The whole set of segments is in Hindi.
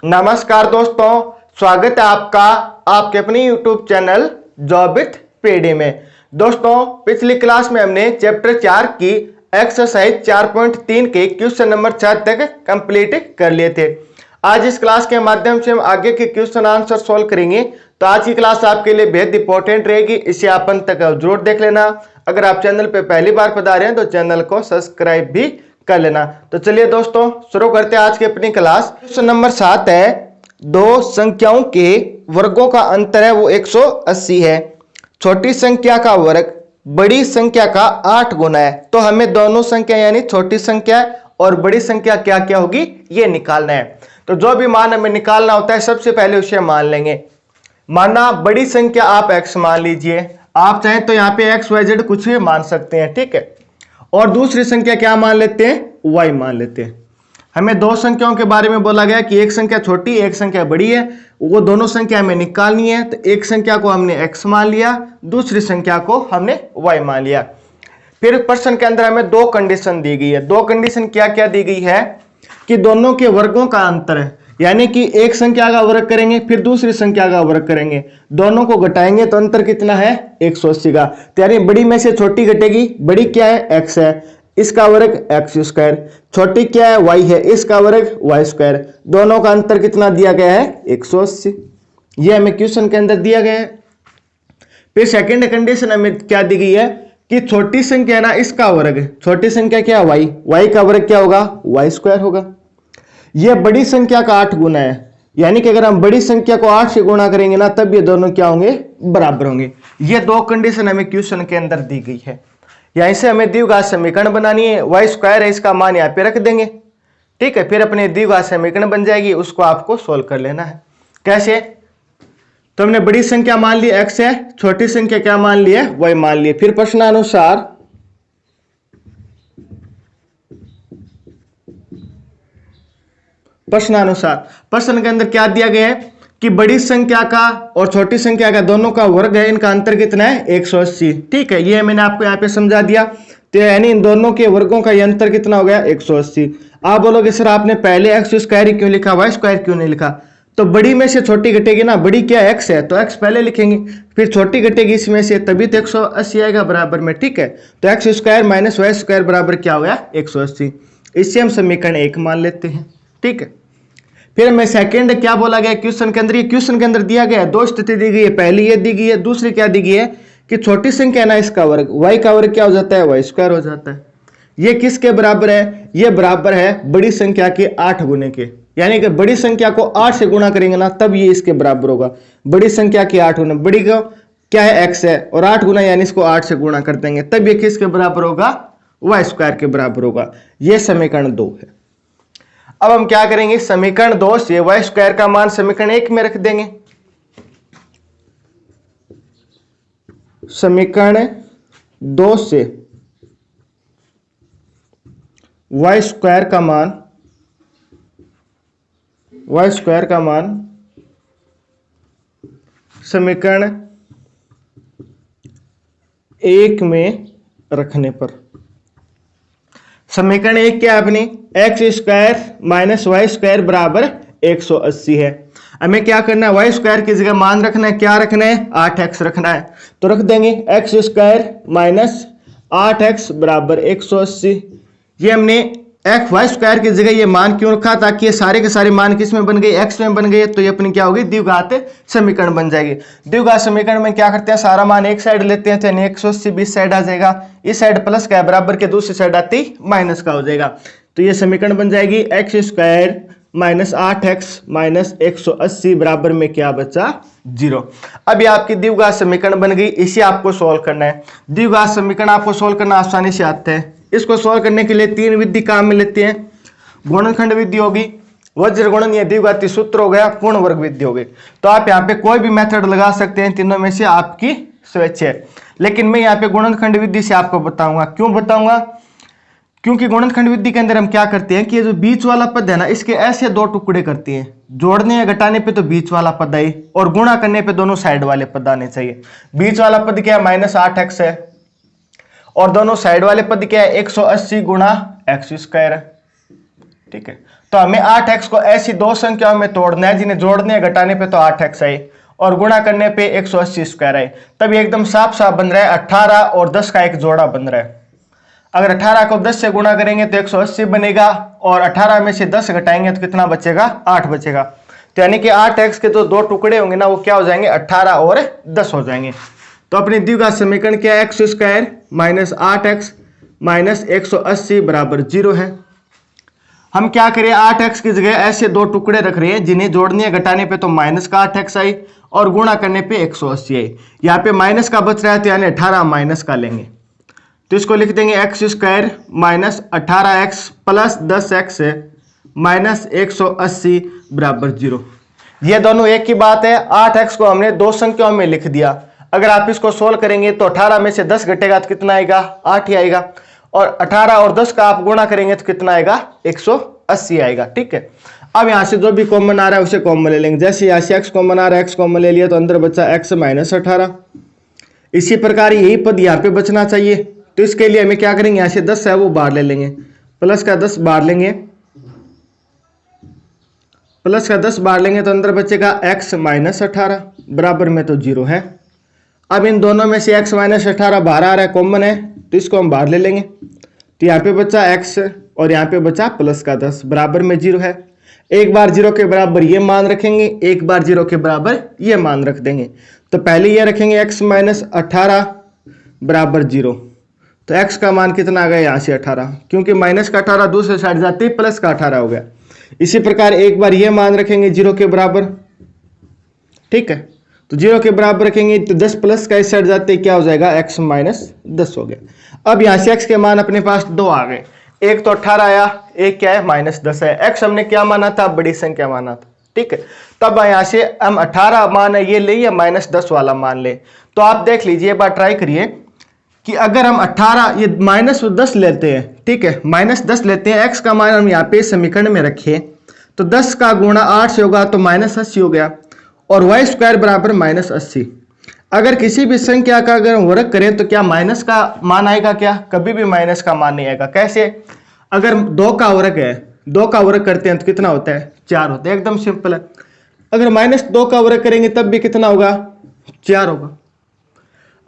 नमस्कार दोस्तों, स्वागत है आपका आपके अपने YouTube channel job with PD में। दोस्तों, पिछली क्लास में हमने चैप्टर 4 की एक्सरसाइज 4.3 के क्वेश्चन नंबर 6 तक कंप्लीट कर लिए थे। आज इस क्लास के माध्यम से हम आगे के क्वेश्चन आंसर सॉल्व करेंगे। तो आज की क्लास आपके लिए बेहद इंपॉर्टेंट रहेगी, इसे आप अंत तक जरूर देख लेना। अगर आप चैनल पे पहली बार पधारे हैं तो चैनल को सब्सक्राइब भी कर लेना। तो चलिए दोस्तों, शुरू करते हैं आज की अपनी क्लास। क्वेश्चन नंबर 7 है, दो संख्याओं के वर्गों का अंतर है वो 180 है। छोटी संख्या का वर्ग बड़ी संख्या का 8 गुना है। तो हमें दोनों संख्या यानी छोटी संख्या और बड़ी संख्या क्या क्या होगी ये निकालना है। तो जो भी मान हमें निकालना होता है सबसे पहले उसे मान लेंगे। माना बड़ी संख्या आप x मान लीजिए, आप चाहें तो यहाँ पे x y z कुछ भी मान सकते हैं, ठीक है। और दूसरी संख्या क्या मान लेते हैं, y मान लेते हैं। हमें दो संख्याओं के बारे में बोला गया कि एक संख्या छोटी एक संख्या बड़ी है, वो दोनों संख्या हमें निकालनी है। तो एक संख्या को हमने x मान लिया, दूसरी संख्या को हमने y मान लिया। फिर प्रश्न के अंदर हमें दो कंडीशन दी गई है। दो कंडीशन क्या क्या दी गई है कि दोनों के वर्गों का अंतर है, यानी कि एक संख्या का वर्ग करेंगे फिर दूसरी संख्या का वर्ग करेंगे, दोनों को घटाएंगे तो अंतर कितना है 180 का। तो यानी बड़ी में से छोटी घटेगी, बड़ी क्या है x है, इसका वर्ग x स्क्वायर, छोटी क्या है y है, इसका वर्ग y स्क्वायर, दोनों का अंतर कितना दिया गया है 180। यह हमें क्वेश्चन के अंदर दिया गया है। फिर सेकंड कंडीशन हमें क्या दी गई है कि छोटी संख्या ना इसका वर्ग, छोटी संख्या क्या y, y का वर्ग क्या होगा y स्क्वायर होगा। यह बड़ी संख्या का 8 गुना है, यानी कि अगर हम बड़ी संख्या को 8 से गुणा करेंगे ना तब ये दोनों क्या होंगे, बराबर होंगे। ये दो कंडीशन हमें क्वेश्चन के अंदर दी गई है। यहीं से हमें द्विघात समीकरण बनानी है। y स्क्वायर है, इसका मान यहाँ पे रख देंगे, ठीक है। फिर अपने द्विघात समीकरण बन जाएगी, उसको आपको सोल्व कर लेना है। कैसे, तो हमने बड़ी संख्या मान ली x है, छोटी संख्या क्या मान ली है y मान ली। फिर प्रश्नानुसार प्रश्न के अंदर क्या दिया गया है कि बड़ी संख्या का और छोटी संख्या का दोनों का वर्ग है, इनका अंतर कितना है 180, ठीक है। ये मैंने आपको यहाँ पे समझा दिया। तो यानी इन दोनों के वर्गों का अंतर कितना हो गया 180। आप बोलोगे सर आपने पहले x स्क्वायर क्यों लिखा, y स्क्वायर क्यों नहीं लिखा। तो बड़ी में से छोटी घटेगी ना, बड़ी क्या x है तो x पहले लिखेंगे, फिर छोटी घटेगी इसमें से, तभी तो 180 आएगा बराबर में, ठीक है। तो x square minus y square बराबर क्या हो गया 180। इससे हम समीकरण 1 मान लेते हैं, ठीक है। फिर हमें सेकंड क्या बोला गया क्वेश्चन के अंदर, ये क्वेश्चन के अंदर दिया गया है, दो स्थिति दी गई है। पहली ये दी गई है, दूसरी क्या दी गई है कि छोटी संख्या ना इसका वर्ग, y का वर्ग क्या हो जाता है y स्क्वायर हो जाता है। ये किसके बराबर है, ये बराबर है बड़ी संख्या के 8 गुने के, यानी कि बड़ी संख्या को 8 से गुणा करेंगे ना तब ये इसके बराबर होगा। बड़ी संख्या के 8 गुना, बड़ी को क्या है x है और 8 गुना यानी इसको 8 से गुणा कर देंगे तब ये किसके बराबर होगा, y स्क्वायर के बराबर होगा। ये समीकरण 2 है। अब हम क्या करेंगे, समीकरण 2 से y स्क्वायर का मान समीकरण 1 में रख देंगे। समीकरण 2 से y स्क्वायर का मान समीकरण 1 में रखने पर, समीकरण 1 क्या है अपनी, x square minus Y square बराबर 180 है। हमें क्या करना है, y स्क्वायर की जगह मान रखना है, क्या रखना है 8x रखना है। तो रख देंगे x स्क्वायर माइनस 8x बराबर 180। ये हमने y स्क्वायर की जगह ये मान क्यों रखा, ताकि ये सारे के सारे मान किस में बन गए, x में बन गए। तो ये अपनी क्या होगी, द्विघात समीकरण बन जाएगी। द्विघात समीकरण में क्या करते हैं, सारा मान एक साइड लेते हैं, तो 180 बीच साइड आ जाएगा, इस साइड प्लस का है बराबर के, दूसरी साइड आती माइनस का हो जाएगा। तो ये समीकरण बन जाएगी x square minus 8x minus 180 बराबर में क्या बचा 0। अब ये आपकी द्विघात समीकरण बन गई, इसे आपको सोल्व करना है। द्विघात समीकरण आपको सोल्व करना आसानी से आता है। इसको सोल्व करने के लिए 3 विधि काम में लेते हैं। गुणनखंड विधि होगी, वज्र गुणन या द्विघाती सूत्र हो गया, पूर्ण वर्ग विधि हो गई। तो आप यहाँ पे कोई भी मेथड लगा सकते हैं, तीनों में से आपकी स्वेच्छा है। लेकिन मैं यहाँ पे गुणनखंड विधि से आपको बताऊंगा। क्यों बताऊंगा, क्योंकि गुणनखंड विधि के अंदर हम क्या करते हैं कि ये जो बीच वाला पद है ना, इसके ऐसे 2 टुकड़े करते हैं। जोड़ने या घटाने पे तो बीच वाला पद आए और गुणा करने पे दोनों साइड वाले पद आने चाहिए। बीच वाला पद क्या है माइनस 8x है और दोनों साइड वाले पद क्या है 180 गुणा x स्क्वायर है, ठीक है। तो हमें 8x को ऐसी दो संख्याओं में तोड़ना है जिन्हें जोड़ने या घटाने पे तो 8x आए और गुणा करने पे 180 स्क्वायर आए। तब ये एकदम साफ साफ बन रहा है 18 और 10 का एक जोड़ा बन रहा है। अगर 18 को 10 से गुणा करेंगे तो 180 बनेगा और 18 में से 10 घटाएंगे तो कितना बचेगा, 8 बचेगा। तो यानी कि 8x के जो दो टुकड़े होंगे ना वो क्या हो जाएंगे, 18 और 10 हो जाएंगे। तो अपनी द्विघात समीकरण क्या है, X square minus 8x minus 180 बराबर 0 है। हम क्या करें, 8x की जगह ऐसे दो टुकड़े रख रहे हैं जिन्हें जोड़ने या घटाने पे तो माइनस का 8x आई और गुणा करने पे 180 आई। यहाँ पे माइनस का बच रहा है तो यानी 18 माइनस का लेंगे तो इसको लिख देंगे x square minus 18x plus 10x minus 180 बराबर 0। ये दोनों एक ही बात है। 8x को हमने दो संख्याओं में लिख दिया। अगर आप इसको सोल्व करेंगे तो 18 में से 10 घटेगा तो कितना आएगा, 8 ही आएगा और 18 और 10 का आप गुणा करेंगे तो कितना आएगा, 180 आएगा। ठीक है, अब यहां से जो भी कॉमन आ रहा है उसे कॉमन ले लेंगे। जैसे यहां से x कॉमन आ रहा है, x कॉमन ले लिया तो अंदर बचा x माइनस 18। इसी प्रकार यही पद यहाँ पे बचना चाहिए तो इसके लिए हमें क्या करेंगे, यहां से 10 है वो बाहर ले लेंगे, प्लस का 10 बाहर लेंगे, प्लस का 10 बाहर लेंगे तो अंदर बचेगा x माइनस 18 बराबर में तो 0 है। अब इन दोनों में से x माइनस 18 बाहर आ रहा है, कॉमन है तो इसको हम बाहर ले लेंगे। तो यहाँ पे बचा x और यहाँ पे बचा प्लस का 10 बराबर में 0 है। एक बार 0 के बराबर ये मान रखेंगे, एक बार 0 के बराबर ये मान रख देंगे। तो पहले ये रखेंगे x माइनस 18 बराबर 0। तो x का मान कितना आ गया, यहाँ से 18, क्योंकि माइनस का 18 दूसरे साइड जाते ही प्लस का 18 हो गया। इसी प्रकार एक बार ये मान रखेंगे 0 के बराबर। ठीक है, तो 0 के बराबर रखेंगे तो 10 प्लस का इस साइड जाते क्या हो जाएगा, x माइनस 10 हो गया। अब यहाँ से x के मान अपने पास दो आ गए, एक तो 18 आया, एक क्या है माइनस 10 है। x हमने क्या माना था, बड़ी संख्या माना था। ठीक है, तब यहाँ से हम 18 मान है ये ले या माइनस 10 वाला मान ले। तो आप देख लीजिए, एक बार ट्राई करिए कि अगर हम 18 ये माइनस 10 लेते हैं, ठीक है माइनस 10 लेते हैं, x का मान हम यहाँ पे समीकरण में रखे तो 10 का गुणा 8 से होगा तो माइनस 80 हो गया और वाई स्क्वायर बराबर माइनस 80। अगर किसी भी संख्या का अगर हम वर्ग करें तो क्या माइनस का मान आएगा, क्या कभी भी माइनस का मान नहीं आएगा। कैसे, अगर 2 का वर्ग है, 2 का वर्ग करते हैं तो कितना होता है, 4 होता है, एकदम सिंपल है। अगर माइनस 2 का वर्ग करेंगे तब भी कितना होगा, 4 होगा।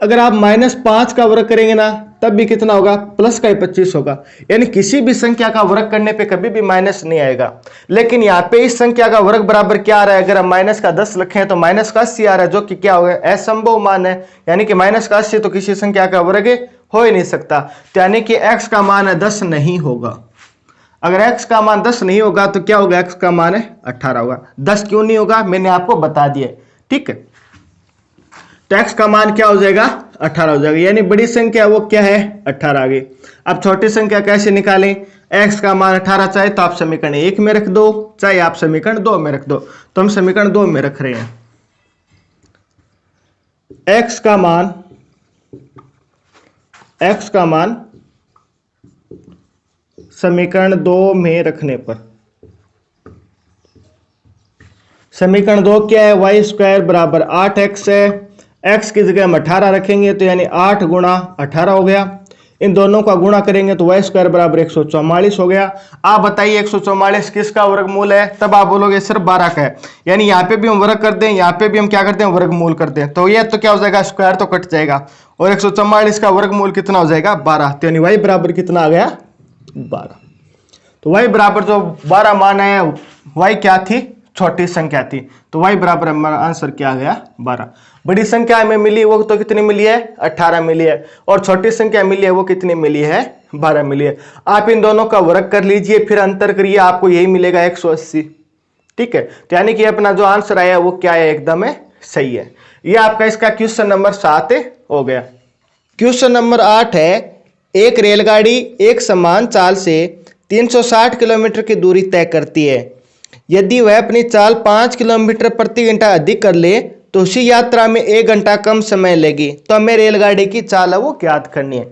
अगर आप माइनस 5 का वर्ग करेंगे ना तब भी कितना होगा, प्लस का 25 होगा। यानी किसी भी संख्या का वर्ग करने पे कभी भी माइनस नहीं आएगा। लेकिन यहाँ पे इस संख्या का वर्ग बराबर क्या आ रहा है, अगर हम माइनस का 10 लिखें तो माइनस का 80 आ रहा है, जो कि क्या होगा, असंभव मान है। यानी कि माइनस का 80 तो किसी संख्या का वर्ग हो ही नहीं सकता। तो यानी कि x का मान है 10 नहीं होगा। अगर x का मान 10 नहीं होगा तो क्या होगा, x का मान है 18 होगा। 10 क्यों नहीं होगा, मैंने आपको बता दिया। ठीक है, तो x का मान क्या हो जाएगा, 18 हो जाएगा। यानी बड़ी संख्या वो क्या है, 18 आ गई। अब छोटी संख्या कैसे निकालें, x का मान 18 चाहे तो आप समीकरण 1 में रख दो, चाहे आप समीकरण 2 में रख दो। तो हम समीकरण 2 में रख रहे हैं। x का मान समीकरण 2 में रखने पर, समीकरण 2 क्या है, वाई स्क्वायर बराबर 8x है। x की जगह हम 18 रखेंगे तो यानी 8 गुणा 18 हो गया। इन दोनों का गुणा करेंगे तो वाई स्क्वायर बराबर 144 हो गया। आप बताइए 144 किसका वर्गमूल है, तब आप बोलोगे सर 12 का है। यानी यहाँ पे भी हम वर्ग करते हैं, यहाँ पे भी हम क्या करते हैं, वर्गमूल करते हैं। तो ये तो क्या हो जाएगा, स्क्वायर तो कट जाएगा और 144 का वर्गमूल कितना हो जाएगा, 12। तो यानी वाई बराबर कितना आ गया, 12। तो वाई बराबर जो 12 मान है, वाई क्या थी, छोटी संख्या थी। तो वाई बराबर हमारा आंसर क्या आ गया, 12। बड़ी संख्या हमें मिली वो तो कितनी मिली है, 18 मिली है, और छोटी संख्या मिली है वो कितनी मिली है, 12 मिली है। आप इन दोनों का वर्ग कर लीजिए, फिर अंतर करिए, आपको यही मिलेगा 180। ठीक है, तो यानी कि अपना जो आंसर आया वो क्या है, एकदम सही है। ये आपका इसका क्वेश्चन नंबर 7 हो गया। क्वेश्चन नंबर 8 है, एक रेलगाड़ी एक समान चाल से 360 किलोमीटर की दूरी तय करती है। यदि वह अपनी चाल 5 किलोमीटर प्रति घंटा अधिक कर ले तो उसी यात्रा में 1 घंटा कम समय लेगी। तो हमें रेलगाड़ी की चाल है वो ज्ञात करनी है।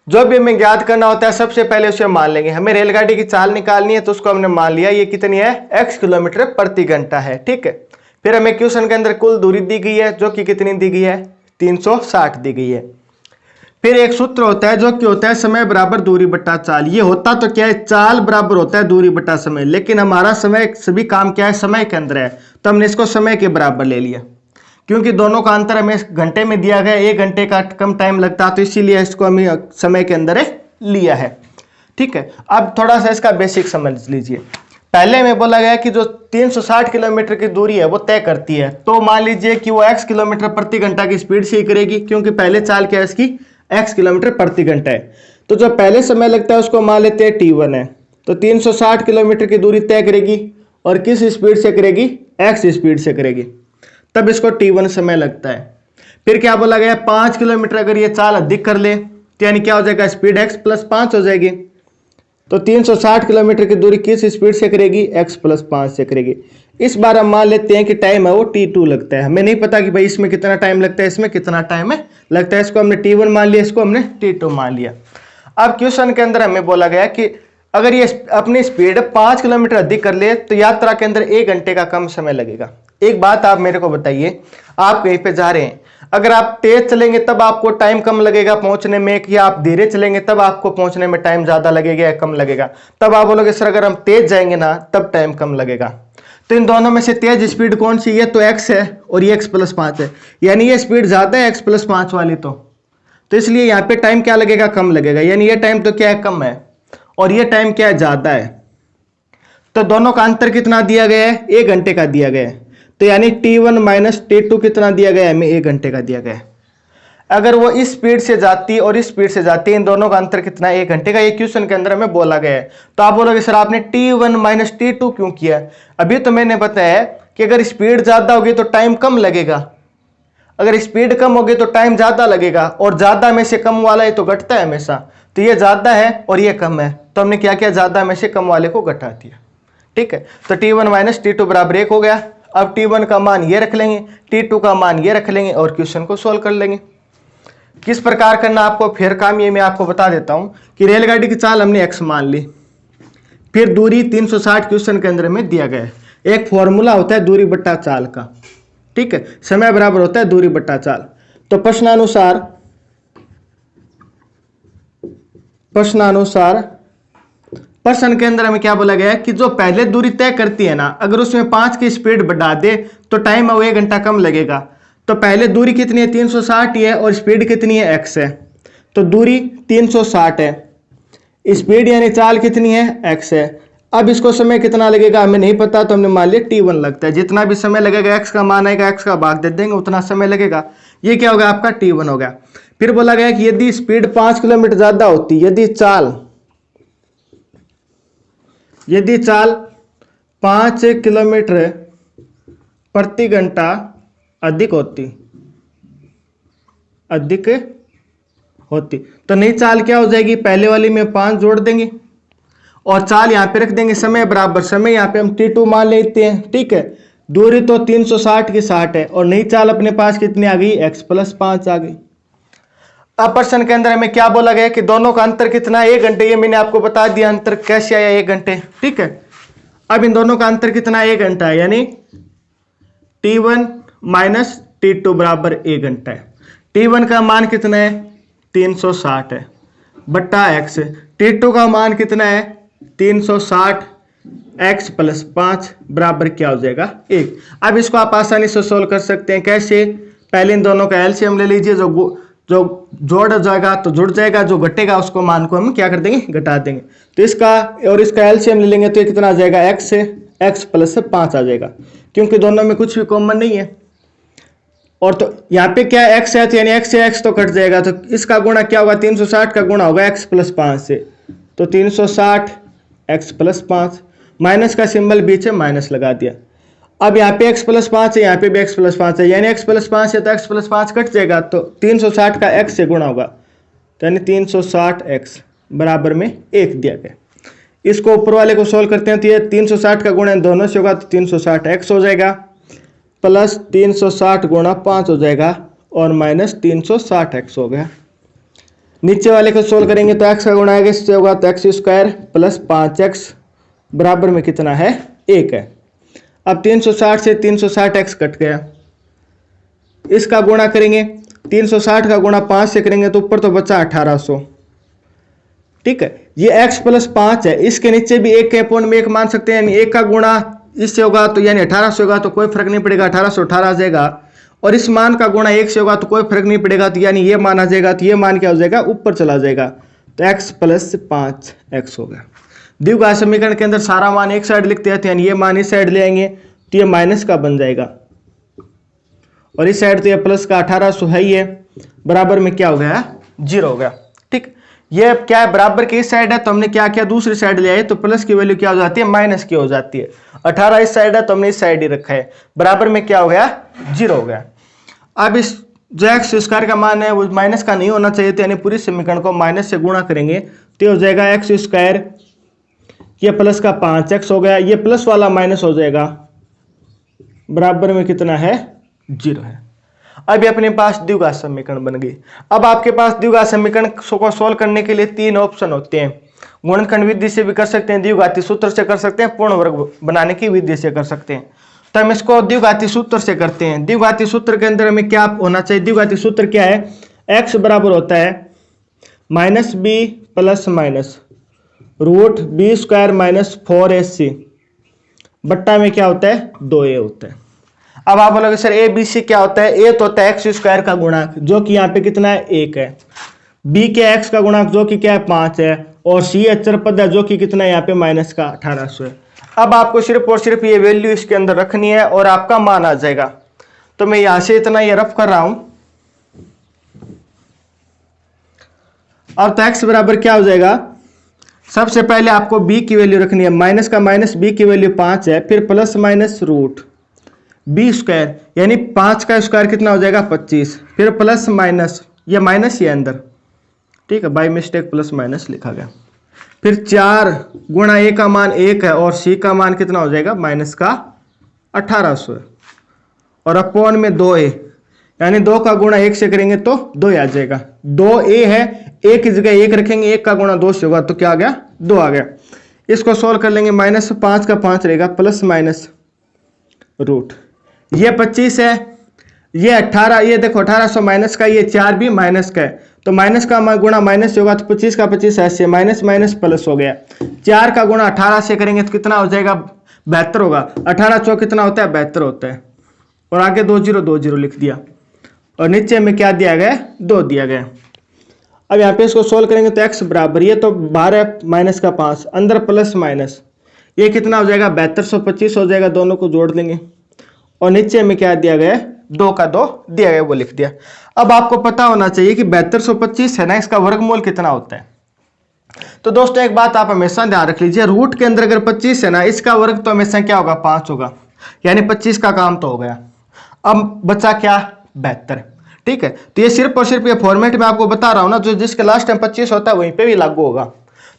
जो भी हमें ज्ञात करना होता है सबसे पहले उसे मान लेंगे। हमें रेलगाड़ी की चाल निकालनी है तो उसको हमने मान लिया, ये कितनी है, x किलोमीटर प्रति घंटा है। ठीक है, फिर हमें क्वेश्चन के अंदर कुल दूरी दी गई है जो कि कितनी दी गई है, 360 दी गई है। फिर एक सूत्र होता है जो कि होता है समय बराबर दूरी बटा चाल। ये होता तो क्या है, चाल बराबर होता है दूरी बटा समय, लेकिन हमारा समय सभी काम क्या है, समय के अंदर है, तो हमने इसको समय के बराबर ले लिया। क्योंकि दोनों का अंतर हमें घंटे में दिया गया, 1 घंटे का कम टाइम लगता, तो इसीलिए इसको हमें समय के अंदर लिया है। ठीक है, अब थोड़ा सा इसका बेसिक समझ लीजिए। पहले में बोला गया कि जो 360 किलोमीटर की दूरी है वो तय करती है, तो मान लीजिए कि वो x किलोमीटर प्रति घंटा की स्पीड से ही करेगी, क्योंकि पहले चाल क्या है इसकी, x किलोमीटर प्रति घंटा है। तो जो पहले समय लगता है उसको मान लेते हैं t1 है, तो 360 किलोमीटर की दूरी तय करेगी और किस स्पीड से करेगी, x स्पीड से करेगी, तब इसको t1 समय लगता है। फिर क्या बोला गया, 5 किलोमीटर अगर ये चाल अधिक कर ले तो यानी क्या हो जाएगा, स्पीड x प्लस 5 हो जाएगी। तो 360 किलोमीटर की दूरी किस स्पीड से करेगी, x प्लस 5 से करेगी। इस बार हम मान लेते हैं कि टाइम है वो t2 लगता है, हमें नहीं पता कि भाई इसमें कितना टाइम लगता है, इसमें कितना टाइम लगता है, इसको हमने t1 मान लिया, इसको हमने t2 मान लिया। अब क्वेश्चन के अंदर हमें बोला गया कि अगर ये अपनी स्पीड 5 किलोमीटर अधिक कर ले तो यात्रा के अंदर 1 घंटे का कम समय लगेगा। एक बात आप मेरे को बताइए, आप कहीं पे जा रहे हैं, अगर आप तेज चलेंगे तब आपको टाइम कम लगेगा पहुंचने में, कि आप धीरे चलेंगे तब आपको पहुंचने में टाइम ज्यादा लगेगा या कम लगेगा? तब आप बोलोगे सर अगर हम तेज जाएंगे ना तब टाइम कम लगेगा। तो इन दोनों में से तेज स्पीड कौन सी, ये तो x है और ये x प्लस 5 है, यानी ये स्पीड ज्यादा है x प्लस 5 वाली, तो इसलिए यहाँ पे टाइम क्या लगेगा, कम लगेगा, यानी ये टाइम तो क्या है, कम है, और ये टाइम क्या है, ज्यादा है। तो दोनों का अंतर कितना दिया गया है, 1 घंटे का दिया गया है, तो यानी t1 माइनस t2 कितना दिया गया है, हमें 1 घंटे का दिया गया है। अगर वो इस स्पीड से जाती और इस स्पीड से जाती, इन दोनों का अंतर कितना, 1 घंटे का, ये क्वेश्चन के अंदर हमें बोला गया है। तो आप बोलोगे सर आपने t1 माइनस t2 क्यों किया? अभी तो मैंने बताया कि अगर स्पीड ज्यादा होगी तो टाइम कम लगेगा, अगर स्पीड कम होगी तो टाइम ज्यादा लगेगा, और ज्यादा में से कम वाला ये तो घटता है हमेशा, तो ये ज्यादा है और ये कम है, तो हमने क्या किया, ज्यादा में से कम वाले को घटा दिया। ठीक है, तो t1 माइनस t2 बराबर 1 हो गया। अब t1 का मान ये रख लेंगे, t2 का मान ये रख लेंगे और क्वेश्चन को सोल्व कर लेंगे। किस प्रकार करना आपको फिर काम, ये मैं आपको बता देता हूं कि रेलगाड़ी की चाल हमने x मान ली, फिर दूरी 360 क्वेश्चन के अंदर में दिया गया है। एक फॉर्मूला होता है दूरी बट्टा चाल का, ठीक है, समय बराबर होता है दूरी बट्टा चाल। तो प्रश्नानुसार प्रश्न के अंदर हमें क्या बोला गया है कि जो पहले दूरी तय करती है ना, अगर उसमें 5 की स्पीड बढ़ा दे तो टाइम है वो 1 घंटा कम लगेगा। तो पहले दूरी कितनी है, 360 ही है, और स्पीड कितनी है, x है, तो दूरी 360 है, स्पीड यानी चाल कितनी है, x है। अब इसको समय कितना लगेगा हमें नहीं पता, तो हमने मान लिया t1 लगता है, जितना भी समय लगेगा x का मान आएगा, x का भाग दे देंगे उतना समय लगेगा, ये क्या होगा आपका t1 हो गया। फिर बोला गया कि यदि स्पीड 5 किलोमीटर ज्यादा होती, यदि चाल 5 किलोमीटर प्रति घंटा अधिक होती तो नई चाल क्या हो जाएगी, पहले वाली में 5 जोड़ देंगे और चाल यहां पे रख देंगे, समय बराबर समय यहां पे हम t2 मान लेते हैं। ठीक है, दूरी तो 360 की 60 है और नई चाल अपने पास कितनी आ गई, x प्लस 5 आ गई। अब प्रश्न के अंदर हमें क्या बोला गया कि दोनों का अंतर कितना है, 1 घंटे, ये मैंने आपको बता दिया अंतर कैसे आया, 1 घंटे। ठीक है, अब इन दोनों का अंतर कितना है, 1 घंटा है, यानी t1 माइनस t2 बराबर 1 घंटा है। t1 का मान कितना है, 360 है, बट्टा x, t2 का मान कितना है, 360 x प्लस 5 बराबर क्या हो जाएगा, 1। अब इसको आप आसानी से सोल्व कर सकते हैं, कैसे, पहले इन दोनों का एलसीएम ले लीजिए, जो जोड़ जाएगा तो जुड़ जाएगा, जो घटेगा उसको मान को हम क्या कर देंगे, घटा देंगे। तो इसका और इसका एलसीएम ले लेंगे तो ये कितना आ जाएगा, x प्लस 5 आ जाएगा, क्योंकि दोनों में कुछ भी कॉमन नहीं है। और तो यहाँ पे क्या x है, तो यानी x से x तो कट जाएगा, तो इसका गुणा क्या होगा, 360 का गुणा होगा x प्लस 5 से, तो 360 x प्लस 5, माइनस का सिंबल बीच में माइनस लगा दिया। अब यहाँ पे x प्लस 5 है, यहाँ पे भी x प्लस 5 है, यानी x प्लस 5 है तो x प्लस 5 कट जाएगा, तो 360 का x से गुणा होगा, तो यानी 360x बराबर में 1 दिया गया। इसको ऊपर वाले को सोल्व करते हैं तो ये 360 का गुणा इन दोनों से होगा, तो 360x हो जाएगा, प्लस 360 गुणा 5 हो जाएगा, और माइनस 360x हो गया। नीचे वाले को सोल्व करेंगे तो x का गुणा आएगा, इससे होगा तो x स्क्वायर प्लस 5x बराबर में कितना है, 1 है। अब 360 से 360x कट गया, इसका गुणा करेंगे 360 का गुणा 5 से करेंगे तो ऊपर तो बचा 1800। ठीक है, ये x प्लस 5 है, इसके नीचे भी 1 के पॉइंट में 1 मान सकते हैं, यानी 1 का गुणा इससे होगा तो यानी 1800 होगा तो कोई फर्क नहीं पड़ेगा, 1818 आ जाएगा। और इस मान का गुणा 1 से होगा तो कोई फर्क नहीं पड़ेगा, तो यानी ये मान आ जाएगा, तो ये मान क्या हो जाएगा, ऊपर चला जाएगा, तो x प्लस 5x हो गया। द्विघात समीकरण के अंदर सारा मान एक साइड लिखते हैं, यानी ये मान इस साइड ले आएंगे तो ये माइनस का बन जाएगा, और इस साइड तो ये प्लस का 1800 है ही है, बराबर में क्या हो गया, 0 हो गया। ठीक, ये क्या है, बराबर की इस साइड है तो हमने क्या किया, दूसरी साइड ले आए, तो प्लस की वैल्यू क्या हो जाती है, माइनस की हो जाती है। 18 इस साइड है तो हमने इस साइड ही रखा है, बराबर में क्या हो गया, 0 हो गया। अब इस जो एक्स स्क्वायर का मान है वो माइनस का नहीं होना चाहिए, तो यानी पूरी समीकरण को माइनस से गुणा करेंगे तो हो जाएगा एक्स स्क्वायर, ये प्लस का 5x हो गया, ये प्लस वाला माइनस हो जाएगा, बराबर में कितना है, 0 है। अभी अपने पास द्विघात समीकरण बन गई। अब आपके पास द्विघात समीकरण को सोल्व करने के लिए 3 ऑप्शन होते हैं, गुणनखंड विधि से भी कर सकते हैं, द्विघाती सूत्र से कर सकते हैं, पूर्ण वर्ग बनाने की विधि से कर सकते हैं। तो हम इसको द्विघाती सूत्र से करते हैं। द्विघाती सूत्र के अंदर हमें क्या होना चाहिए, द्विघाती सूत्र क्या है, x बराबर होता है minus B plus minus root B square minus 4ac बट्टा में क्या होता है, 2a होता है। अब आप बोलोगे सर ए बी सी क्या होता है, ए तो होता है एक्स स्क्वायर का गुणांक जो कि यहाँ पे कितना है, 1 है, बी के एक्स का गुणांक जो कि क्या है, 5 है, और सी अचर पद है जो कि कितना है यहाँ पे माइनस का 1800 है। अब आपको सिर्फ और सिर्फ ये वैल्यू इसके अंदर रखनी है और आपका मान आ जाएगा। तो मैं यहां से इतना ये रफ कर रहा हूं, और तो एक्स बराबर क्या हो जाएगा, सबसे पहले आपको b की वैल्यू रखनी है, माइनस का माइनस b की वैल्यू 5 है, फिर plus minus root b square यानी 5 का स्क्वायर कितना हो जाएगा, 25, फिर प्लस माइनस, ये माइनस ही है अंदर, ठीक है, बाय मिस्टेक प्लस माइनस लिखा गया, फिर 4 गुणा a का मान 1 है और c का मान कितना हो जाएगा, माइनस का 1800 है, और अपॉन में 2a यानी 2 का गुणा 1 से करेंगे तो 2 आ जाएगा, 2a है, a की जगह 1 रखेंगे, 1 का गुणा 2 से होगा तो क्या आ गया, 2 आ गया। इसको सॉल्व कर लेंगे, माइनस 5 का 5 रहेगा, प्लस माइनस रूट, ये 25 है, ये 18, ये देखो 1800 माइनस का, ये 4 भी माइनस का है, तो माइनस का गुणा माइनस से होगा तो 25 का 25 ऐसे माइनस माइनस प्लस हो गया, 4 का गुणा 18 से करेंगे तो कितना हो जाएगा, 72 होगा, 18 चौक कितना होता है, 72 होता है, और आगे 20 लिख दिया, और नीचे में क्या दिया गया, 2 दिया गया। अब यहाँ पे इसको सोल्व करेंगे तो x बराबर, ये तो बाहर है माइनस का 5, अंदर प्लस माइनस, ये कितना हो जाएगा, 7225 हो जाएगा, दोनों को जोड़ लेंगे, और नीचे में क्या दिया गया, 2 का 2 दिया गया, वो लिख दिया। अब आपको पता होना चाहिए कि 7225 है ना, इसका वर्गमूल कितना होता है। तो दोस्तों एक बात आप हमेशा ध्यान रख लीजिए, रूट के अंदर अगर 25 है ना, इसका वर्ग तो हमेशा क्या होगा, 5 होगा, यानी 25 का काम तो हो गया। अब बचा क्या, 72, ठीक है। तो ये सिर्फ और सिर्फ ये फॉर्मेट में आपको बता रहा हूं ना, जो जिसके लास्ट टाइम 25 होता है वहीं पे भी लागू होगा।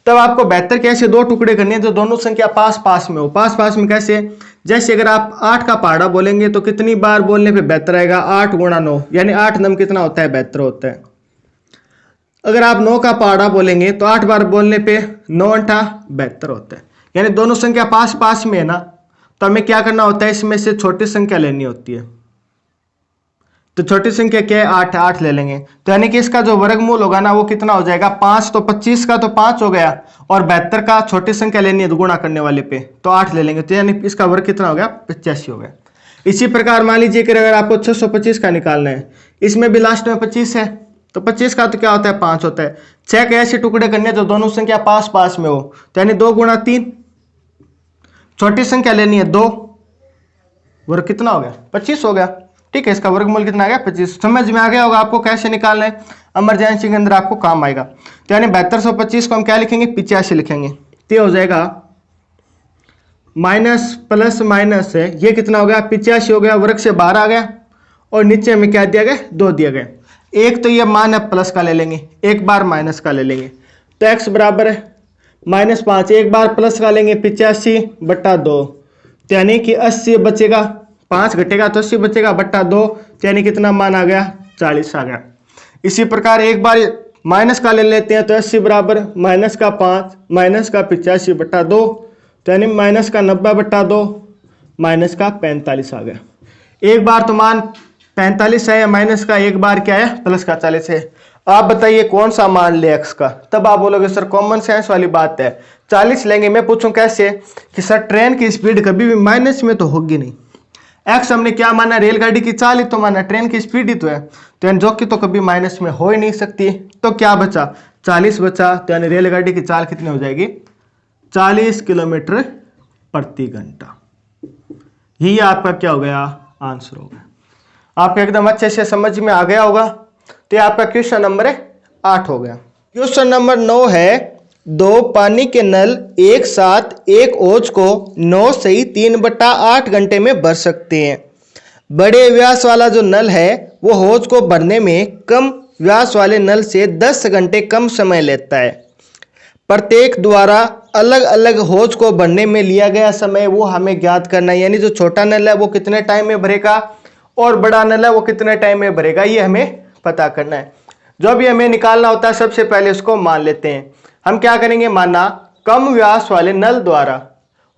तब आपको 72 के ऐसे 2 टुकड़े करने हैं जो दोनों संख्या पास पास में हो। पास पास में कैसे, जैसे अगर आप 8 का पहाड़ा बोलेंगे तो कितनी बार बोलने पे 72 आएगा, 8 गुणा 9 यानी 8 नम कितना होता है, 72 होता है। अगर आप 9 का पहाड़ा बोलेंगे तो 8 बार बोलने पे 9 8 72 होता है, यानी दोनों संख्या पास पास में है ना, तो हमें क्या करना होता है, इसमें से छोटी संख्या लेनी होती है। तो छोटी संख्या क्या है, 8, 8 ले लेंगे, तो यानी कि इसका जो वर्गमूल होगा ना वो कितना हो जाएगा, 5, तो 25 का तो 5 हो गया, और 72 का छोटी संख्या लेनी है तो गुणा करने वाले पे तो 8 ले लेंगे, तो यानी इसका वर्ग कितना हो गया, 85 हो गया। इसी प्रकार मान लीजिए कि अगर आपको 625 का निकालना है, इसमें भी लास्ट में 25 है, तो 25 का तो क्या होता है, 5 होता है। 6 के ऐसे टुकड़े करने जो दोनों संख्या पास पास में हो, तो यानी 2 गुणा 3, छोटी संख्या लेनी है 2, वर्ग कितना हो गया, 25 हो गया, ठीक है। इसका वर्गमूल कितना आ गया, 25। समझ में आ गया होगा आपको कैसे निकालना है, इमरजेंसी के अंदर आपको काम आएगा। तो यानी 7225 को हम क्या लिखेंगे, 85 लिखेंगे, तो हो जाएगा माइनस प्लस माइनस है, ये कितना हो गया, 85 हो गया, वर्ग से बाहर आ गया, और नीचे में क्या दिया गया, 2 दिया गया। एक तो ये मान है प्लस का ले लेंगे, एक बार माइनस का ले लेंगे, तो x बराबर है -5, एक बार प्लस का लेंगे 85/2, यानी कि 80 बचेगा, 5 घटेगा तो 80 बचेगा बट्टा 2, यानी कितना मान आ गया, 40 आ गया। इसी प्रकार एक बार माइनस का ले लेते हैं तो 80 बराबर -5 -85/2, तो यानी -90/2 -45 आ गया। एक बार तो मान 45 है, माइनस का एक बार क्या है प्लस का 40 है। आप बताइए कौन सा मान ले x का, तब आप बोलोगे सर कॉमन सेंस वाली बात है 40 लेंगे। मैं पूछूं कैसे कि सर ट्रेन की स्पीड कभी भी माइनस में तो होगी नहीं। x हमने क्या माना, रेलगाड़ी की चाल ही तो माना, ट्रेन की स्पीड ही तो है, तो यानी जो कि तो कभी माइनस में हो ही नहीं सकती। तो क्या बचा 40 बचा, तो यानी रेलगाड़ी की चाल कितनी हो जाएगी 40 किलोमीटर प्रति घंटा। यही आपका क्या हो गया आंसर हो गया। आपको एकदम अच्छे से समझ में आ गया होगा। तो ये आपका क्वेश्चन नंबर 8 हो गया। क्वेश्चन नंबर 9 है, दो पानी के नल एक साथ एक ओज को 9 से 3/8 घंटे में भर सकते हैं। बड़े व्यास वाला जो नल है वो होज को भरने में कम व्यास वाले नल से 10 घंटे कम समय लेता है। प्रत्येक द्वारा अलग अलग होज को भरने में लिया गया समय वो हमें ज्ञात करना है। यानी जो छोटा नल है वो कितने टाइम में भरेगा और बड़ा नल है वो कितने टाइम में भरेगा, ये हमें पता करना है। जो भी हमें निकालना होता है सबसे पहले उसको मान लेते हैं। हम क्या करेंगे, माना कम व्यास वाले नल द्वारा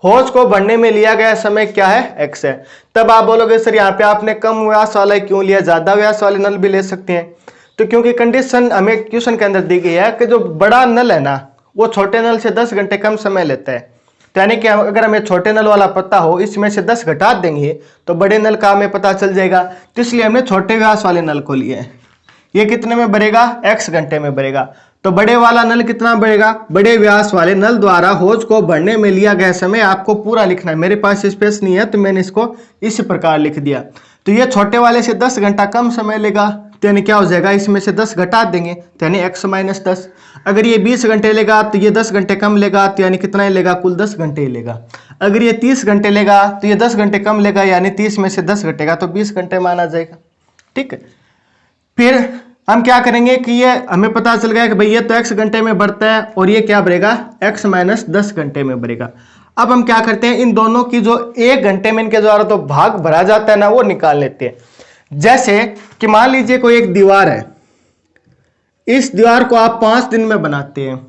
होज को भरने में लिया गया समय क्या है x है। तब आप बोलोगे सर यहाँ पे आपने कम व्यास वाला क्यों लिया, ज्यादा व्यास वाले नल भी ले सकते हैं। तो क्योंकि कंडीशन हमें क्वेश्चन के अंदर दी गई है कि जो बड़ा नल है ना वो छोटे नल से 10 घंटे कम समय लेता है। तो यानी कि अगर हमें छोटे नल वाला पता हो, इसमें से 10 घटा देंगे तो बड़े नल का हमें पता चल जाएगा। तो इसलिए हमने छोटे व्यास वाले नल को लिए है। ये कितने में भरेगा x घंटे में भरेगा। तो बड़े वाला नल कितना बढ़ेगा, बड़े व्यास वाले नल द्वारा होज को भरने में लिया गया समय आपको पूरा लिखना है। मेरे पास स्पेस नहीं है तो मैंने इसको इस प्रकार लिख दिया। तो ये छोटे वाले से 10 घंटा कम समय लेगा, तो यानी क्या हो जाएगा, इसमें से 10 घटा देंगे तो यानी x - 10। अगर ये 20 घंटे लेगा तो ये 10 घंटे कम लेगा, तो यानी कितना ही लेगा, कुल 10 घंटे ही लेगा। अगर ये 30 घंटे लेगा तो ये 10 घंटे कम लेगा, यानी 30 में से 10 घटेगा तो 20 घंटे माना जाएगा। ठीक है, फिर हम क्या करेंगे कि ये हमें पता चल गया कि भाई ये तो x घंटे में भरता है और ये क्या भरेगा x - 10 घंटे में भरेगा। अब हम क्या करते हैं, इन दोनों की जो 1 घंटे में इनके द्वारा तो भाग भरा जाता है ना वो निकाल लेते हैं। जैसे कि मान लीजिए कोई एक दीवार है, इस दीवार को आप 5 दिन में बनाते हैं।